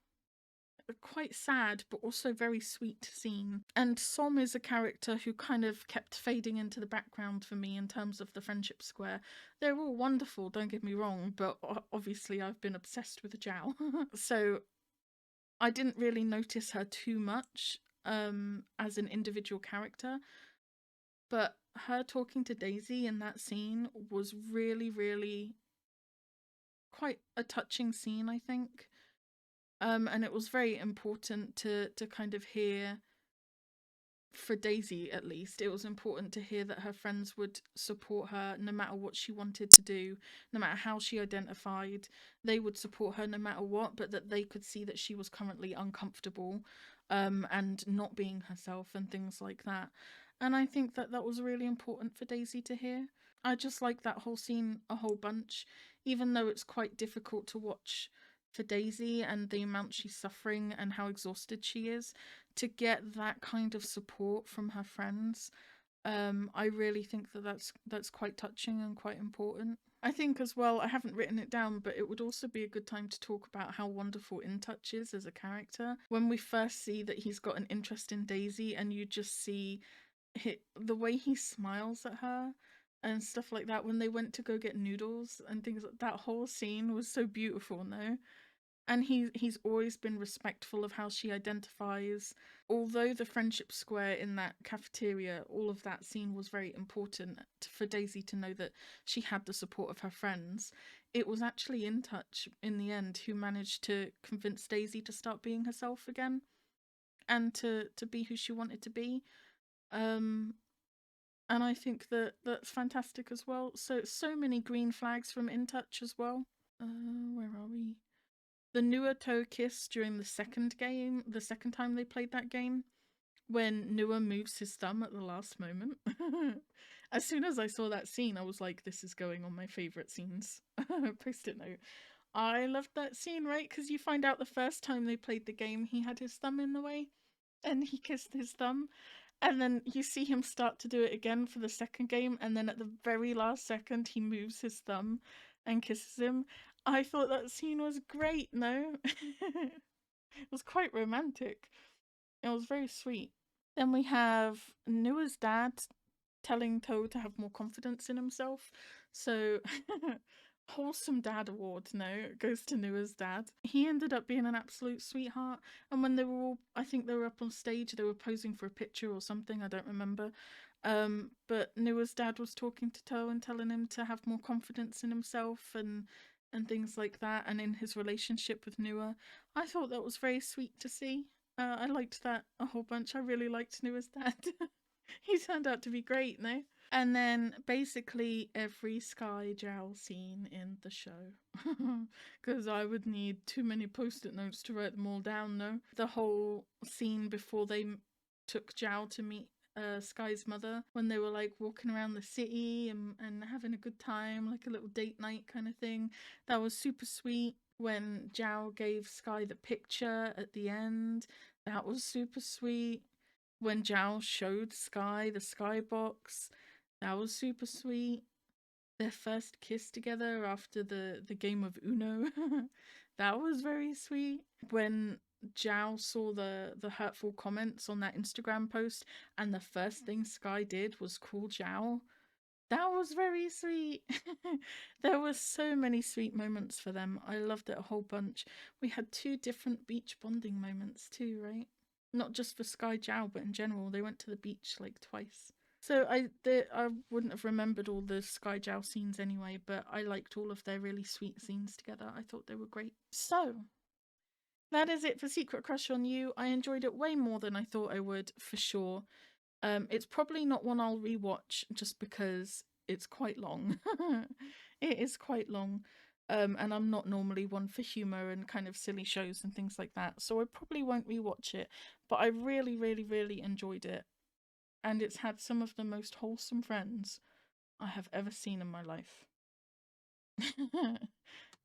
quite sad but also very sweet scene. And Som is a character who kind of kept fading into the background for me in terms of the friendship square. They're all wonderful, don't get me wrong, but obviously I've been obsessed with Zhao. So I didn't really notice her too much as an individual character, but her talking to Daisy in that scene was really, really quite a touching scene, I think. And it was very important to kind of hear, for Daisy at least, it was important to hear that her friends would support her no matter what she wanted to do, no matter how she identified. They would support her no matter what, but that they could see that she was currently uncomfortable and not being herself and things like that. And I think that that was really important for Daisy to hear. I just like that whole scene a whole bunch, even though it's quite difficult to watch for Daisy and the amount she's suffering and how exhausted she is. To get that kind of support from her friends, I really think that that's quite touching and quite important. I think as well, I haven't written it down, but it would also be a good time to talk about how wonderful InTouch is as a character. When we first see that he's got an interest in Daisy and you just see the way he smiles at her and stuff like that when they went to go get noodles and things like that. Whole scene was so beautiful, no? And he's always been respectful of how she identifies. Although the friendship square in that cafeteria, all of that scene was very important for Daisy to know that she had the support of her friends. It was actually InTouch in the end who managed to convince Daisy to start being herself again and to be who she wanted to be. And I think that that's fantastic as well. So many green flags from InTouch as well. Where are we? The nueatoh kiss during the second time they played that game, when Nua moves his thumb at the last moment. As soon as I saw that scene, I was like, this is going on my favourite scenes. Post-it note. I loved that scene, right? Because you find out the first time they played the game, he had his thumb in the way, and he kissed his thumb. And then you see him start to do it again for the second game, and then at the very last second, he moves his thumb and kisses him. I thought that scene was great, no? It was quite romantic. It was very sweet. Then we have Nua's dad telling Toh to have more confidence in himself. So, wholesome dad award, no, goes to Nua's dad. He ended up being an absolute sweetheart. And when they were all, I think they were up on stage, they were posing for a picture or something, I don't remember. But Nua's dad was talking to Toh and telling him to have more confidence in himself and things like that, and in his relationship with Nua. I thought that was very sweet to see. I liked that a whole bunch. I really liked Nua's dad. He turned out to be great, no? And then basically every Sky Zhao scene in the show. Because I would need too many post-it notes to write them all down, no? The whole scene before they took Zhao to meet Sky's mother, when they were like walking around the city and having a good time, like a little date night kind of thing. That was super sweet. When Zhao gave Sky the picture at the end, that was super sweet. When Zhao showed Sky the skybox, that was super sweet. Their first kiss together after the game of Uno, that was very sweet. When Zhao saw the hurtful comments on that Instagram post, and the first thing Sky did was call Zhao. That was very sweet. There were so many sweet moments for them. I loved it a whole bunch. We had 2 different beach bonding moments too, right? Not just for Sky Zhao, but in general. They went to the beach like twice. So I wouldn't have remembered all the Sky Zhao scenes anyway, but I liked all of their really sweet scenes together. I thought they were great. So that is it for Secret Crush on You. I enjoyed it way more than I thought I would, for sure. It's probably not one I'll rewatch just because it's quite long. It is quite long. And I'm not normally one for humour and kind of silly shows and things like that, so I probably won't rewatch it. But I really, really, really enjoyed it. And it's had some of the most wholesome friends I have ever seen in my life.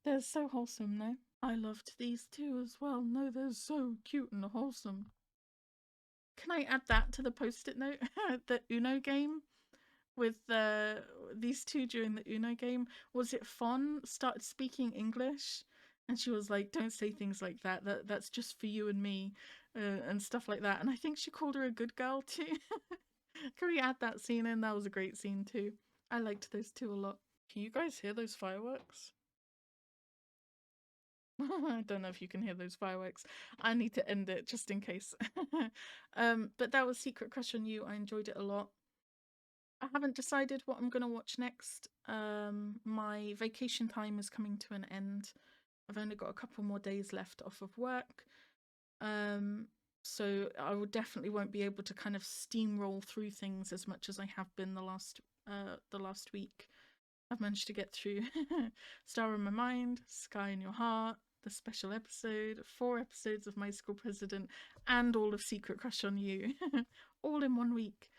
They're so wholesome, no? I loved these 2 as well. No, they're so cute and wholesome. Can I add that to the post-it note? The Uno game with these 2 during the Uno game. Was it Fawn started speaking English? And she was like, don't say things like that. That's just for you and me, and stuff like that. And I think she called her a good girl too. Can we add that scene in? That was a great scene too. I liked those 2 a lot. Can you guys hear those fireworks? I don't know if you can hear those fireworks. I need to end it just in case. But that was Secret Crush on You. I enjoyed it a lot. I haven't decided what I'm going to watch next. My vacation time is coming to an end. I've only got a couple more days left off of work. So I will definitely won't be able to kind of steamroll through things as much as I have been the last week. I've managed to get through Star in My Mind, Sky in Your Heart, the special episode, 4 episodes of My School President, and all of Secret Crush on You, all in 1 week.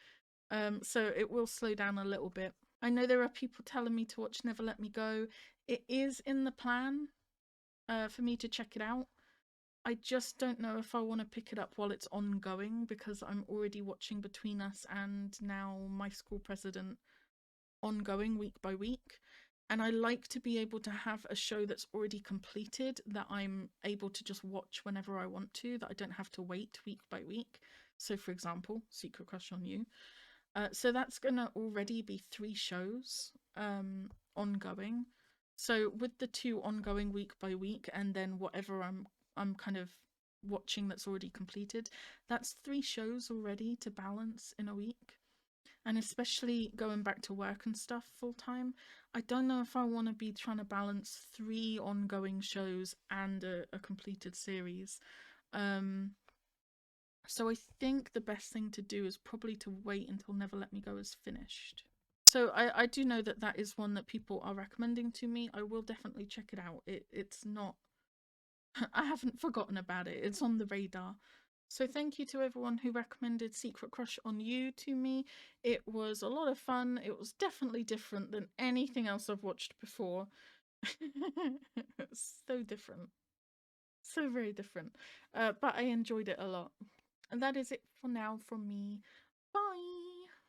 So it will slow down a little bit. I know there are people telling me to watch Never Let Me Go. It is in the plan for me to check it out. I just don't know if I want to pick it up while it's ongoing, because I'm already watching Between Us and now My School President ongoing week by week. And I like to be able to have a show that's already completed that I'm able to just watch whenever I want to, that I don't have to wait week by week. So for example, Secret Crush on You. So that's gonna already be 3 shows ongoing. So with the 2 ongoing week by week, and then whatever I'm kind of watching that's already completed, that's 3 shows already to balance in a week. And especially going back to work and stuff full time, I don't know if I want to be trying to balance 3 ongoing shows and a completed series. So I think the best thing to do is probably to wait until Never Let Me Go is finished. So I do know that that is one that people are recommending to me. I will definitely check it out. It's not... I haven't forgotten about it. It's on the radar. So thank you to everyone who recommended Secret Crush on You to me. It was a lot of fun. It was definitely different than anything else I've watched before. So different. So very different. But I enjoyed it a lot. And that is it for now from me. Bye!